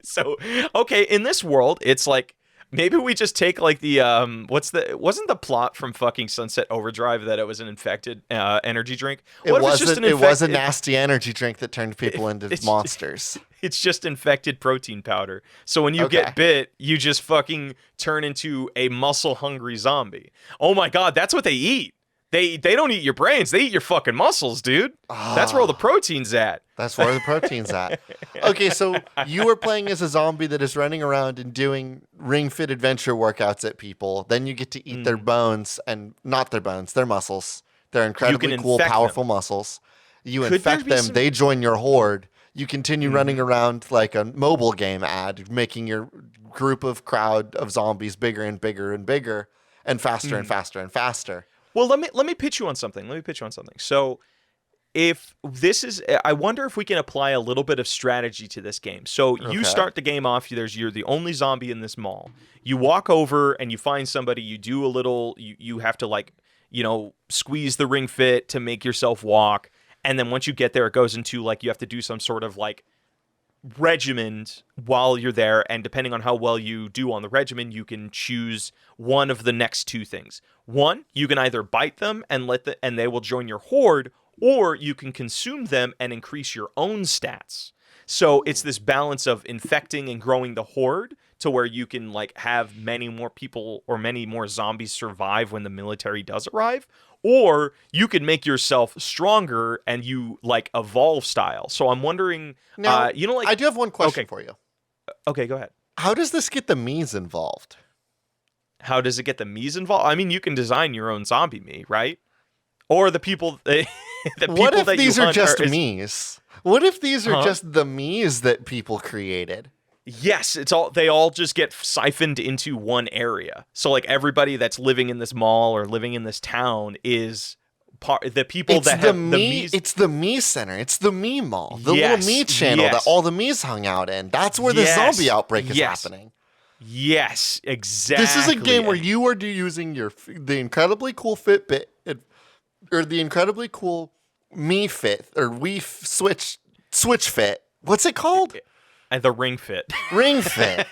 So, okay, in this world, it's like maybe we just take like the wasn't the plot from fucking Sunset Overdrive that it was an infected energy drink? It was a nasty energy drink that turned people into monsters. It's just infected protein powder. So when you get bit, you just fucking turn into a muscle-hungry zombie. Oh my god, that's what they eat. They don't eat your brains. They eat your fucking muscles, dude. That's where all the protein's at. That's where the protein's at. Okay, so you were playing as a zombie that is running around and doing Ring Fit Adventure workouts at people. Then you get to eat their bones, and not their bones, their muscles. They're incredibly cool, powerful muscles. You infect them. They join your horde. You continue running around like a mobile game ad, making your crowd of zombies bigger and bigger and bigger, and faster and faster and faster. Well, let me pitch you on something. So, if this is, I wonder if we can apply a little bit of strategy to this game. So you start the game off. You're the only zombie in this mall. You walk over and you find somebody. You do a little. You have to squeeze the ring fit to make yourself walk. And then once you get there, it goes into like you have to do some sort of like regimen while you're there, and depending on how well you do on the regimen, you can choose one of the next two things. One, you can either bite them and they will join your horde, or you can consume them and increase your own stats. So it's this balance of infecting and growing the horde to where you can like have many more people or many more zombies survive when the military does arrive, or you can make yourself stronger and you like evolve style. So I'm wondering, now, like I do have one question for you. Okay, go ahead. How does this get the Mii's involved? How does it get the Mii's involved? I mean, you can design your own zombie Mii, right? Or the people, what if these are just Mii's? What if these are just the Mii's that people created? Yes, they all just get siphoned into one area. So like everybody that's living in this mall or living in this town is the people that have the Mii's. It's the Mii Center. It's the Mii Mall. The little Mii channel that all the Mii's hung out in. That's where the zombie outbreak is happening. Yes, exactly. This is a game where you are using the incredibly cool Fitbit or the incredibly cool Mii Fit or Wii Switch Fit. What's it called? The Ring Fit. Ring Fit.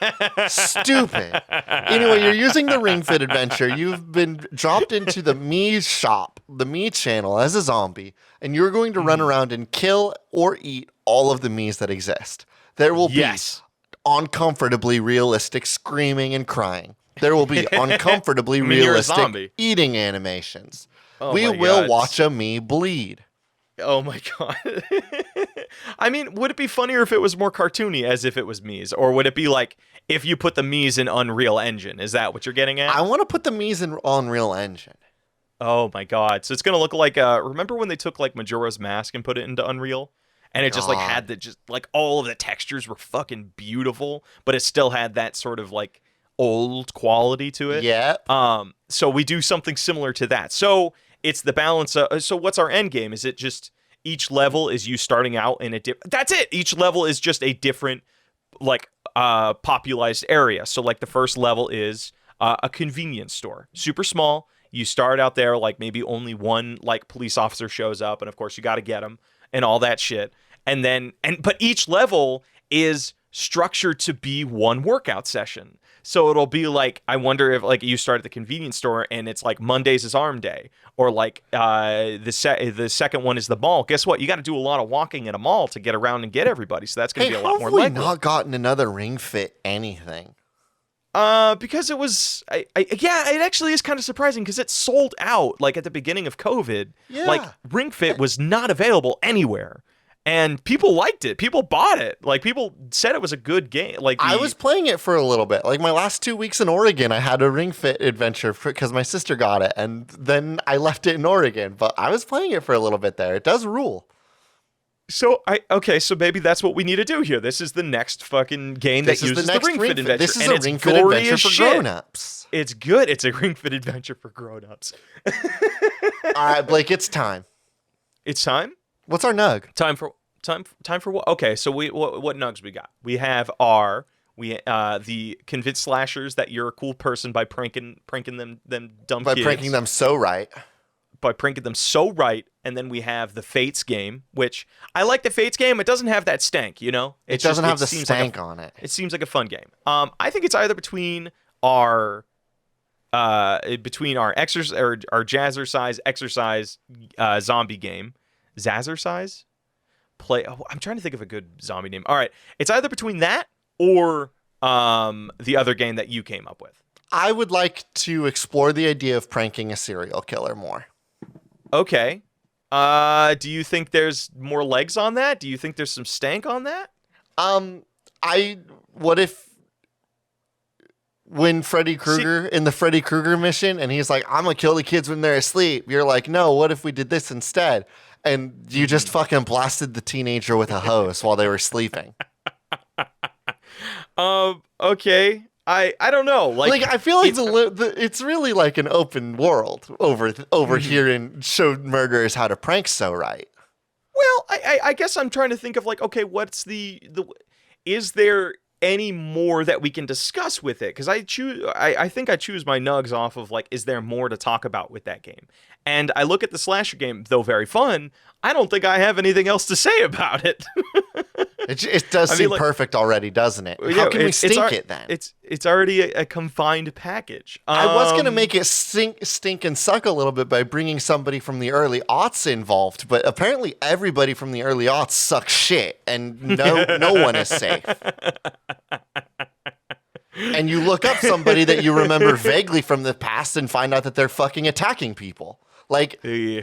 Stupid. Anyway, you're using the Ring Fit adventure. You've been dropped into the Mii shop, the Mii channel as a zombie, and you're going to run around and kill or eat all of the Mii's that exist. There will be uncomfortably realistic screaming and crying. There will be uncomfortably realistic eating animations. We will watch a Mii bleed. Oh my god. I mean, would it be funnier if it was more cartoony as if it was Mii's? Or would it be like if you put the Mii's in Unreal Engine? Is that what you're getting at? I want to put the Mii's in Unreal Engine. Oh my god. So it's going to look like, remember when they took like Majora's Mask and put it into Unreal? And it just like had all of the textures were fucking beautiful, but it still had that sort of like old quality to it. Yeah. So we do something similar to that. So it's the balance of, so what's our end game? Is it just each level is you starting out in a different, that's it. Each level is just a different like popularized area. So like the first level is a convenience store, super small. You start out there, like maybe only one like police officer shows up, and of course you got to get him and all that shit. And then, but each level is structured to be one workout session. So it'll be like, I wonder if like you start at the convenience store and it's like Mondays is arm day, or like the second one is the mall. Guess what? You got to do a lot of walking in a mall to get around and get everybody. So that's going to be a lot more. Have we not gotten another Ring Fit anything? Because it was, it actually is kind of surprising because it sold out like at the beginning of COVID. Yeah. Like Ring Fit was not available anywhere. And people liked it. People bought it. Like, people said it was a good game. Like, I was playing it for a little bit. Like, my last 2 weeks in Oregon, I had a Ring Fit adventure because my sister got it. And then I left it in Oregon. But I was playing it for a little bit there. It does rule. So, so maybe that's what we need to do here. This is the next fucking game that uses the Ring Fit adventure. This is a Ring Fit adventure for grown-ups. It's good. It's a Ring Fit adventure for grown-ups. All right, Blake, it's time. It's time? What's our nug? Time for what? Okay, so what nugs we got? We have the convinced slashers that you're a cool person by pranking them dumb kids. By pranking them so right. By pranking them so right. And then we have the Fates game, which I like the Fates game. It doesn't have that stank, you know? It doesn't have the stank on it. It seems like a fun game. I think it's either between our jazzercise exercise zombie game. Zazzercise? I'm trying to think of a good zombie name. All right. It's either between that or the other game that you came up with. I would like to explore the idea of pranking a serial killer more. Okay. Do you think there's more legs on that? Do you think there's some stank on that? What if when Freddy Krueger in the Freddy Krueger mission and he's like, I'm gonna kill the kids when they're asleep. You're like, no, what if we did this instead? And you just fucking blasted the teenager with a hose while they were sleeping. Okay. I don't know. Like I feel like it's really like an open world over here in Show Murderers How to Prank So Right. Well, I guess I'm trying to think of like, okay, what's is there any more that we can discuss with it? Because I think I choose my nugs off of like, is there more to talk about with that game? And I look at the slasher game, though very fun, I don't think I have anything else to say about it. It does seem perfect already, doesn't it? How can we stink it then? It's already a confined package. I was going to make it stink and suck a little bit by bringing somebody from the early aughts involved, but apparently everybody from the early aughts sucks shit, and no one is safe. And you look up somebody that you remember vaguely from the past and find out that they're fucking attacking people. Like, yeah.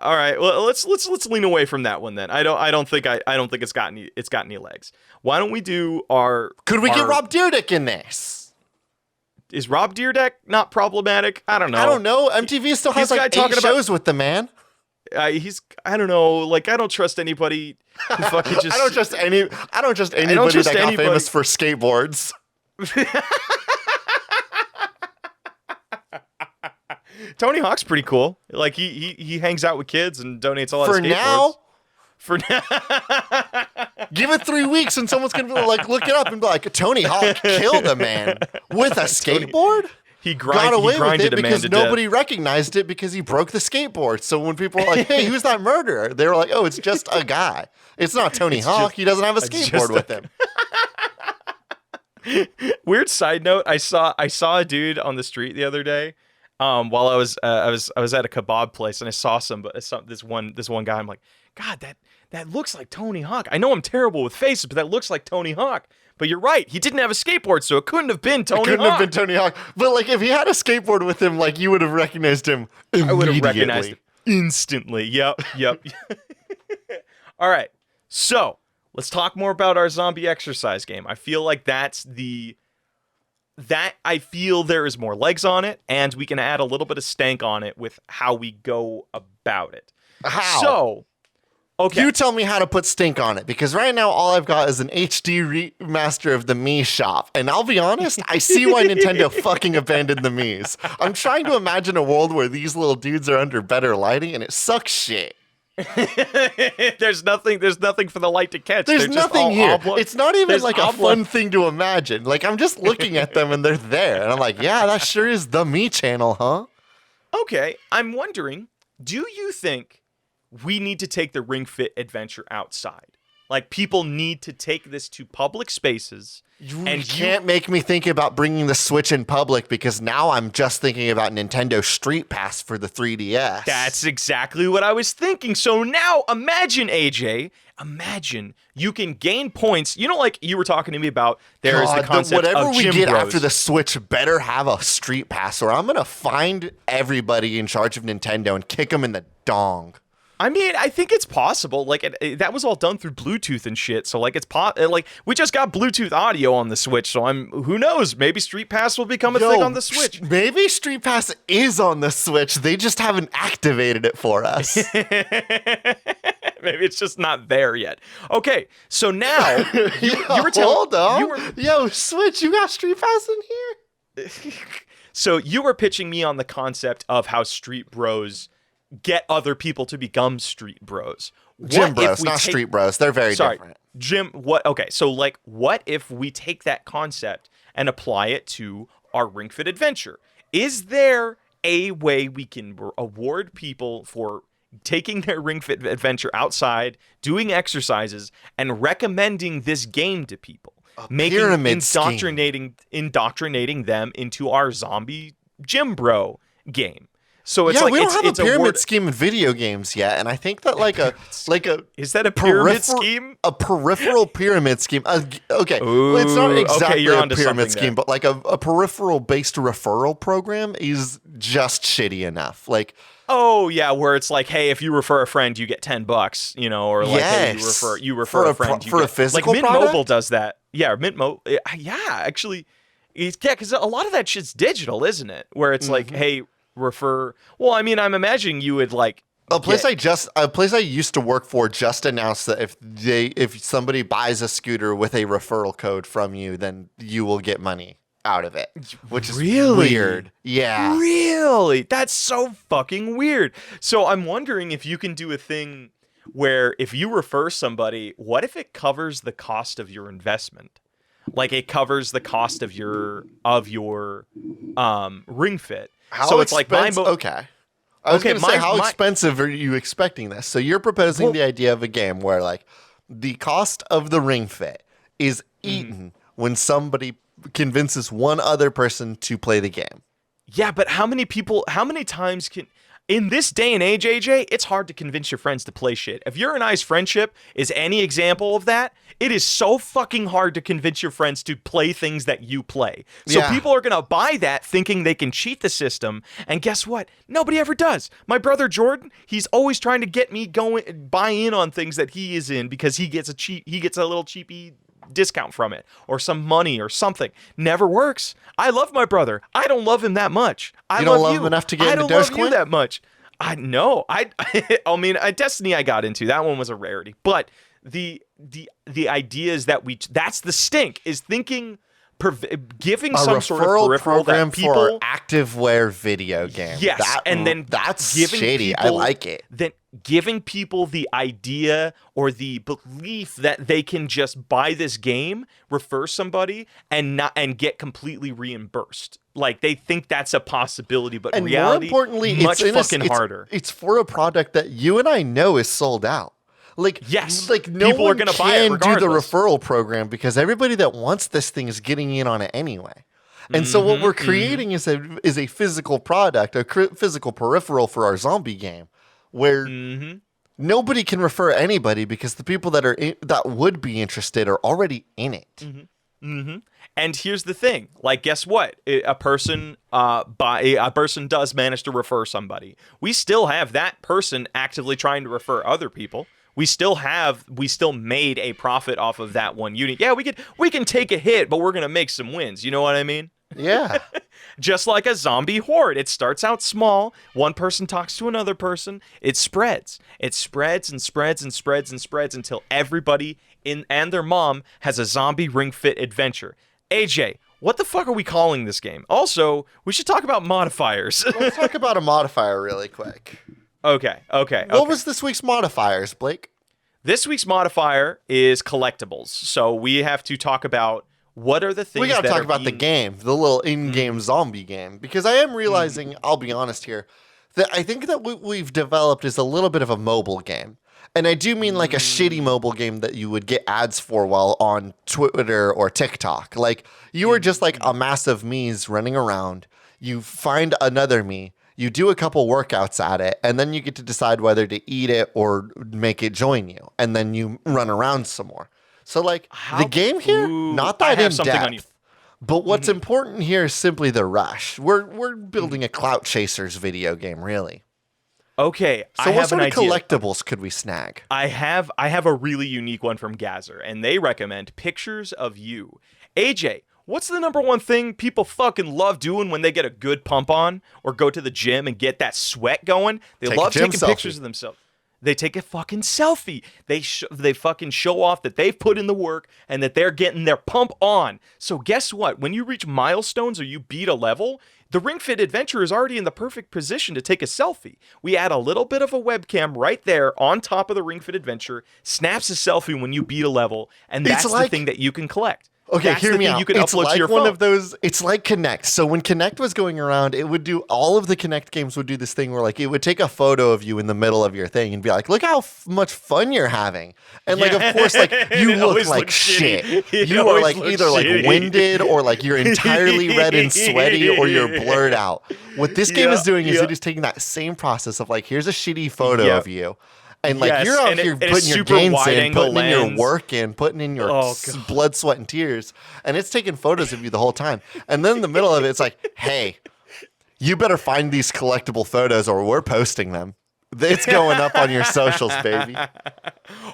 All right. Well, let's lean away from that one then. I don't think it's got any legs. Why don't we do our? Could we get Rob Dyrdek in this? Is Rob Dyrdek not problematic? I don't know. MTV still has like 8 shows with the man. I don't know. Like, I don't trust anybody who fucking just. I don't trust anybody that got famous for skateboards. Tony Hawk's pretty cool. Like he hangs out with kids and donates a lot of skateboards. For now. Give it 3 weeks and someone's gonna be like look it up and be like, Tony Hawk killed a man with a skateboard? He got away with it because nobody recognized it because he broke the skateboard. So when people were like, hey, who's that murderer? They were like, oh, it's just a guy. It's not Tony Hawk. He doesn't have a skateboard with him. Weird side note, I saw a dude on the street the other day. While I was at a kebab place and I saw this one guy. I'm like, God, that looks like Tony Hawk. I know I'm terrible with faces, but that looks like Tony Hawk. But you're right, he didn't have a skateboard, so it couldn't have been Tony Hawk. It couldn't have been Tony Hawk. But like, if he had a skateboard with him, like you would have recognized him immediately. I would have recognized him instantly. Yep. All right, so let's talk more about our zombie exercise game. I feel like I feel there is more legs on it, and we can add a little bit of stank on it with how we go about it. How? So, okay. You tell me how to put stink on it, because right now all I've got is an HD remaster of the Mii shop, and I'll be honest, I see why Nintendo fucking abandoned the Miis. I'm trying to imagine a world where these little dudes are under better lighting, and it sucks shit. There's nothing for the light to catch. There's nothing here. It's not even like a fun thing to imagine. Like, I'm just looking at them and they're there. And I'm like, yeah, that sure is the Mii channel, huh? Okay, I'm wondering, do you think we need to take the Ring Fit adventure outside? Like, people need to take this to public spaces. You can't make me think about bringing the Switch in public, because now I'm just thinking about Nintendo Street Pass for the 3DS. That's exactly what I was thinking. So now imagine, AJ, you can gain points. You know, like you were talking to me about, there is the concept whatever of we gym get bros. after the Switch better have a Street Pass, or I'm going to find everybody in charge of Nintendo and kick them in the dong. I mean, I think it's possible. Like, that was all done through Bluetooth and shit. So, like, like we just got Bluetooth audio on the Switch. So who knows? Maybe Street Pass will become a thing on the Switch. Maybe Street Pass is on the Switch. They just haven't activated it for us. Maybe it's just not there yet. Okay, so now you were telling. Hold on. Yo, Switch, you got Street Pass in here? So you were pitching me on the concept of how Street Bros get other people to become Street Bros. Gym Bros, not Street Bros. They're very different. Okay, so like, what if we take that concept and apply it to our Ring Fit adventure? Is there a way we can award people for taking their Ring Fit adventure outside, doing exercises, and recommending this game to people? Indoctrinating them into our zombie gym bro game. So it's we don't have a pyramid scheme in video games yet, and I think that like a is that a pyramid scheme? A peripheral pyramid scheme. Okay, well, it's not exactly a pyramid scheme, but like a peripheral based referral program is just shitty enough. Like, oh yeah, where it's like, hey, if you refer a friend, you get $10, you know, or like, hey, you refer a friend, for a physical like Mint product? Mobile does that. Yeah, Mint Mobile. Yeah, actually, because a lot of that shit's digital, isn't it? Where it's like, hey, refer. Well, I mean, I'm imagining you would like a place I used to work for just announced that if somebody buys a scooter with a referral code from you, then you will get money out of it, which is weird. Yeah, really, that's so fucking weird. So I'm wondering if you can do a thing where if you refer somebody, what if it covers the cost of your investment? Like, it covers the cost of your Ring Fit. So it's like okay. I was going to say, how expensive are you expecting this? So you're proposing the idea of a game where, like, the cost of the Ring Fit is eaten when somebody convinces one other person to play the game. Yeah, but how many times can... In this day and age, AJ, it's hard to convince your friends to play shit. If Your and I's friendship is any example of that, it is so fucking hard to convince your friends to play things that you play. So people are going to buy that thinking they can cheat the system, and guess what? Nobody ever does. My brother Jordan, he's always trying to get me buy in on things that he is in because he gets a little cheapy discount from it or some money or something. Never works. I love my brother. I don't love him that much. You don't love him enough to get into Dogecoin? I don't love you that much. I know. I mean, Destiny I got into. That one was a rarity. But the idea is that that's the stink, is thinking giving some sort of peripheral program that people for activewear video game. Yes, and then that's giving shady. People, I like it. Then giving people the idea or the belief that they can just buy this game, refer somebody, and get completely reimbursed. Like they think that's a possibility, but in reality, more importantly, harder. It's for a product that you and I know is sold out. Like, yes, like no people one are going to buy it regardless. do the referral program because everybody that wants this thing is getting in on it anyway. And so what we're creating is a physical product, a physical peripheral for our zombie game, where nobody can refer anybody because the people that would be interested are already in it. And here's the thing: like, guess what? A person does manage to refer somebody. We still have that person actively trying to refer other people. We still made a profit off of that one unit. Yeah, we can take a hit, but we're gonna make some wins. You know what I mean? Yeah. Just like a zombie horde. It starts out small. One person talks to another person. It spreads. It spreads and spreads and spreads and spreads until everybody and their mom has a zombie Ring Fit adventure. AJ, what the fuck are we calling this game? Also, we should talk about modifiers. Let's talk about a modifier really quick. Okay. What was this week's modifiers, Blake? This week's modifier is collectibles. So we have to talk about what are the things we got to talk about the game, the little in-game zombie game, because I am realizing, I'll be honest here, that I think that what we've developed is a little bit of a mobile game. And I do mean like a shitty mobile game that you would get ads for while on Twitter or TikTok. Like you are just like a mass of me's running around. You find another me. You do a couple workouts at it, and then you get to decide whether to eat it or make it join you. And then you run around some more. So like the game here, not that in depth. But what's important here is simply the rush. We're building a clout chasers video game, really. Okay, so what sort of collectibles could we snag? I have a really unique one from Gazer, and they recommend pictures of you. AJ, what's the number one thing people fucking love doing when they get a good pump on or go to the gym and get that sweat going? They love taking pictures of themselves. They take a fucking selfie. They fucking show off that they've put in the work and that they're getting their pump on. So guess what? When you reach milestones or you beat a level, the Ring Fit Adventure is already in the perfect position to take a selfie. We add a little bit of a webcam right there on top of the Ring Fit Adventure, snaps a selfie when you beat a level, and that's the thing that you can collect. Okay, hear me out. You can it's upload like to your one phone. of those. It's like Connect. So when Connect was going around, it would do all of the Connect games would do this thing where like it would take a photo of you in the middle of your thing and be like, "Look how much fun you're having." And like, of course, like you look like shit. You are like either like winded or like you're entirely red and sweaty or you're blurred out. What this game is doing is it is taking that same process of like, here's a shitty photo of you. And like you're out here putting your gains in, putting in your work in, putting in your blood, sweat, and tears, and it's taking photos of you the whole time. And then in the middle of it, it's like, hey, you better find these collectible photos or we're posting them. It's going up on your socials, baby.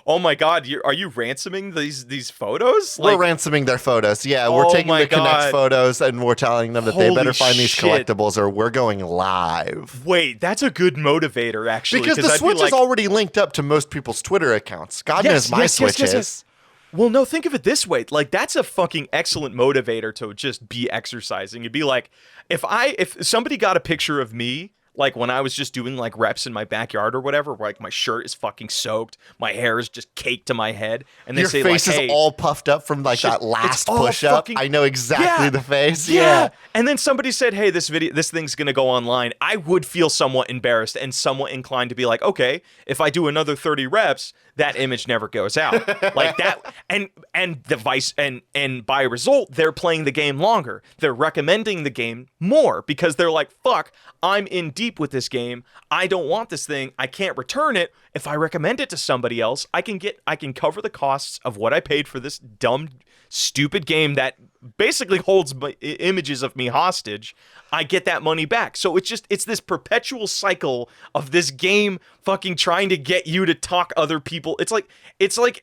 Oh my God, are you ransoming these photos? We're ransoming their photos. Yeah, we're taking the Connect photos and we're telling them that they better find these collectibles or we're going live. Wait, that's a good motivator, actually. Because the Switch is already linked up to most people's Twitter accounts. God knows my Switch is. Well, no, think of it this way. Like, that's a fucking excellent motivator to just be exercising. You'd be like, if somebody got a picture of me, like when I was just doing like reps in my backyard or whatever, where like my shirt is fucking soaked, my hair is just caked to my head, and they your say face like, is hey, all puffed up from like that last push up. I know exactly the face. Yeah. And then somebody said, hey, this thing's gonna go online. I would feel somewhat embarrassed and somewhat inclined to be like, okay, if I do another 30 reps, that image never goes out. Like that, and the vice, and by result, they're playing the game longer. They're recommending the game more because they're like, fuck, I'm in deep with this game. I don't want this thing. I can't return it. If I recommend it to somebody else, I can cover the costs of what I paid for this dumb, stupid game that basically holds images of me hostage. I get that money back. So it's this perpetual cycle of this game fucking trying to get you to talk other people. It's like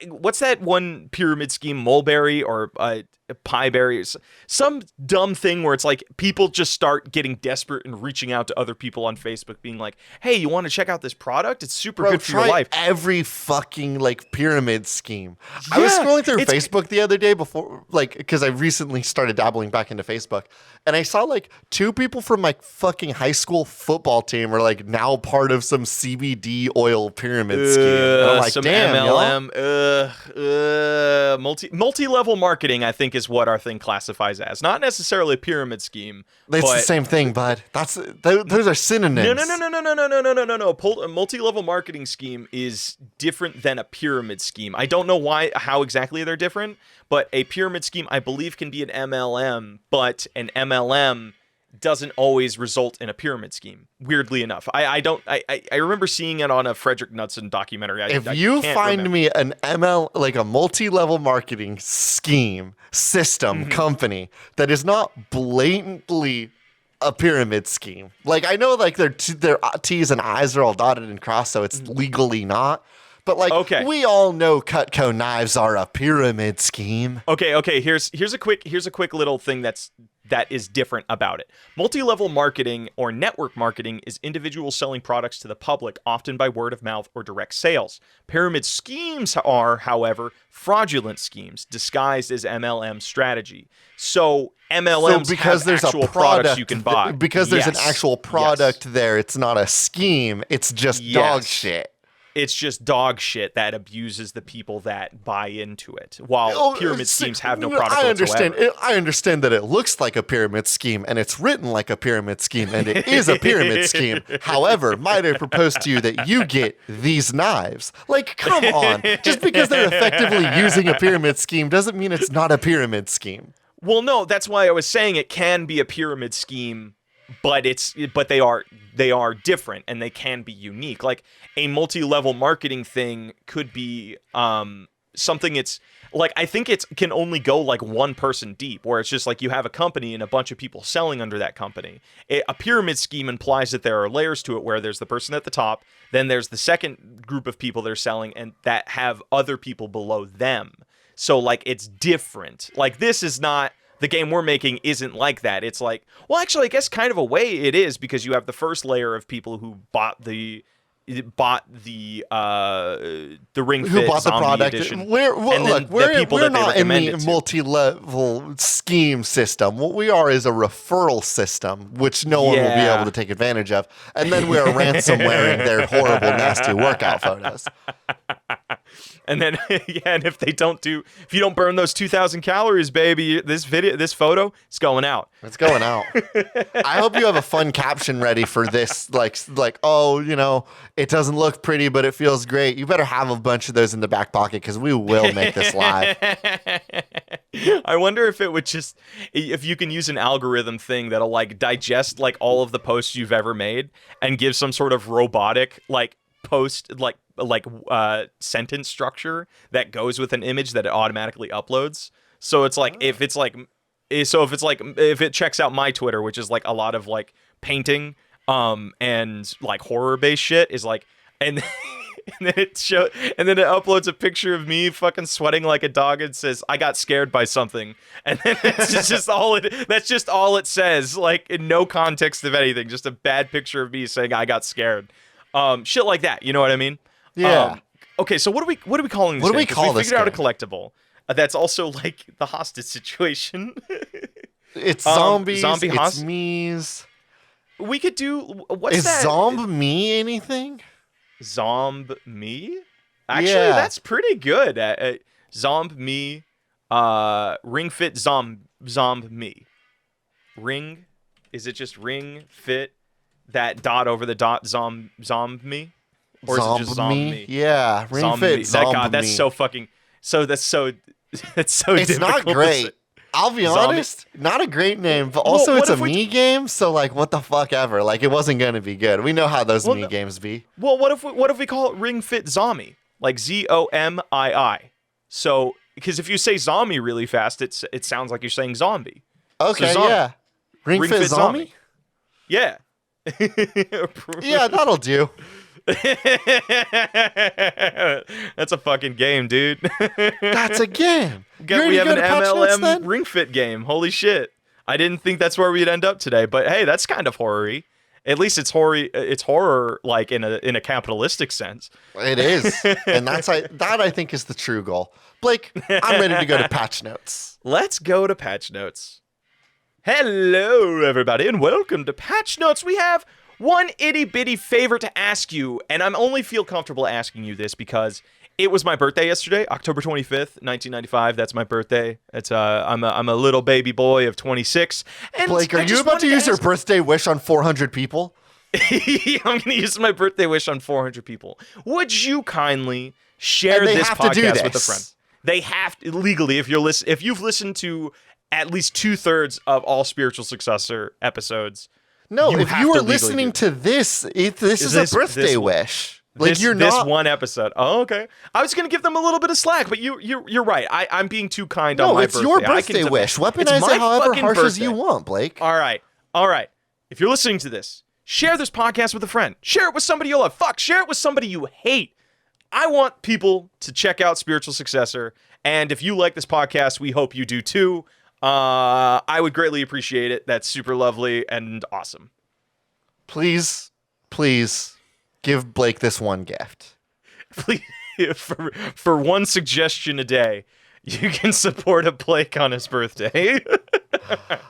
what's that one pyramid scheme, Mulberry or Pieberry, some dumb thing where it's like people just start getting desperate and reaching out to other people on Facebook being like, hey, you want to check out this product? It's super good for your life. Every fucking like pyramid scheme. I was scrolling through Facebook the other day before, like, because I recently started dabbling back into Facebook, and I saw like 2 people from my fucking high school football team are like now part of some CBD oil pyramid scheme. And I'm like, some damn, MLM, multi-level marketing, I think, is what our thing classifies as. Not necessarily a pyramid scheme. It's the same thing, bud. Those are synonyms. No. A multi-level marketing scheme is different than a pyramid scheme. I don't know how exactly they're different, but a pyramid scheme, I believe, can be an MLM, but an MLM doesn't always result in a pyramid scheme, weirdly enough. I remember seeing it on a Frederick Knudsen documentary. If you find me an like a multi-level marketing scheme, system, company that is not blatantly a pyramid scheme, like I know like their T's and I's are all dotted and crossed, so it's legally not. But like we all know Cutco knives are a pyramid scheme. Okay. Here's a quick little thing that is different about it. Multi-level marketing or network marketing is individuals selling products to the public, often by word of mouth or direct sales. Pyramid schemes are, however, fraudulent schemes disguised as MLM strategy. So MLMs because have there's actual a product products you can buy. Because there's an actual product there. It's not a scheme. It's just dog shit. It's just dog shit that abuses the people that buy into it, while pyramid schemes have no product whatsoever. I understand that it looks like a pyramid scheme, and it's written like a pyramid scheme, and it is a pyramid scheme. However, might I propose to you that you get these knives? Like, come on. Just because they're effectively using a pyramid scheme doesn't mean it's not a pyramid scheme. Well, no, that's why I was saying it can be a pyramid scheme, but they are different and they can be unique. Like a multi-level marketing thing could be something. It's like, I think it can only go like one person deep, where it's just like you have a company and a bunch of people selling under that company. A pyramid scheme implies that there are layers to it, where there's the person at the top, then there's the second group of people they're selling, and that have other people below them. So like it's different. Like this is not. The game we're making isn't like that. It's like, well, actually, I guess kind of a way it is, because you have the first layer of people who bought the ring fit Zomii product edition. We're not in the multi-level scheme system. What we are is a referral system, which no one will be able to take advantage of. And then we are ransomwaring their horrible, nasty workout photos. And then, and if you don't burn those 2,000 calories, baby, this photo is going out. It's going out. I hope you have a fun caption ready for this. Like, oh, you know, it doesn't look pretty, but it feels great. You better have a bunch of those in the back pocket, because we will make this live. I wonder if if you can use an algorithm thing that'll like digest like all of the posts you've ever made and give some sort of robotic like post sentence structure that goes with an image that it automatically uploads. So it's like if it checks out my Twitter, which is like a lot of like painting and like horror based shit, is like, and then it uploads a picture of me fucking sweating like a dog and says, I got scared by something. And then that's just all it says, like in no context of anything, just a bad picture of me saying I got scared. Shit like that, you know what I mean? Yeah. Okay, so what are we calling this? What do we call this? We figured out a collectible that's also like the hostage situation. It's zombies. Zombie it's me's. we could do. What's Is that? Zomii anything? Zomii? Actually, Yeah. that's pretty good. Zomii, ring fit Zomii. Ring? Is it just ring fit that dot over the dot Zomii? Or is it just Zomii? Yeah, ring fit Zomii. God, that's so fucking. That's so It's difficult not great. I'll be honest, not a great name, but also it's a me game, so like what the fuck ever. Like it wasn't gonna be good. We know how those me games be. Well, what if we call it Ring Fit Zomii? Like Zomii. So because if you say zombie really fast, it sounds like you're saying zombie. Okay, so yeah. Ring fit Zomii? Yeah. Yeah, that'll do. That's a fucking game, dude. That's a game. We have an MLM Ring Fit game. Holy shit. I didn't think that's where we'd end up today, but hey, that's kind of horror-y. At least it's horror like in a capitalistic sense. It is. And that I think is the true goal. Blake, I'm ready to go to patch notes. Let's go to patch notes. Hello everybody and welcome to patch notes. We have one itty-bitty favor to ask you, and I'm only feel comfortable asking you this because it was my birthday yesterday, October 25th, 1995. That's my birthday. It's I'm a little baby boy of 26. And Blake, are you about to use your birthday wish on 400 people? I'm going to use my birthday wish on 400 people. Would you kindly share this podcast with a friend? They have to, legally, if you've listened to at least 2/3 of all Spiritual Successor episodes. No, if you were listening to this, this is a birthday wish. Like this one episode. Oh, okay. I was gonna give them a little bit of slack, but you're right. I'm being too kind on my birthday. No, it's your birthday wish. Weaponize it however harsh as you want, Blake. All right. If you're listening to this, share this podcast with a friend. Share it with somebody you love. Share it with somebody you hate. I want people to check out Spiritual Successor, and if you like this podcast, we hope you do too. I would greatly appreciate it. That's super lovely and awesome. Please give Blake this one gift. Please, for one suggestion a day, you can support a Blake on his birthday.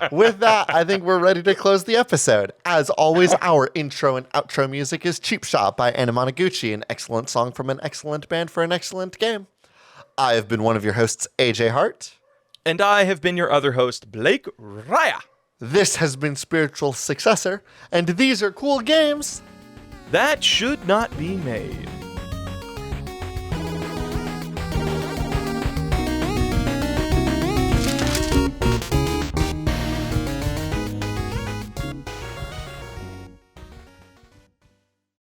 With that, I think we're ready to close the episode. As always, our intro and outro music is Cheap Shot by Anamanaguchi, an excellent song from an excellent band for an excellent game. I have been one of your hosts, AJ Hart. And I have been your other host, Blake Raya. This has been Spiritual Successor, and these are cool games that should not be made.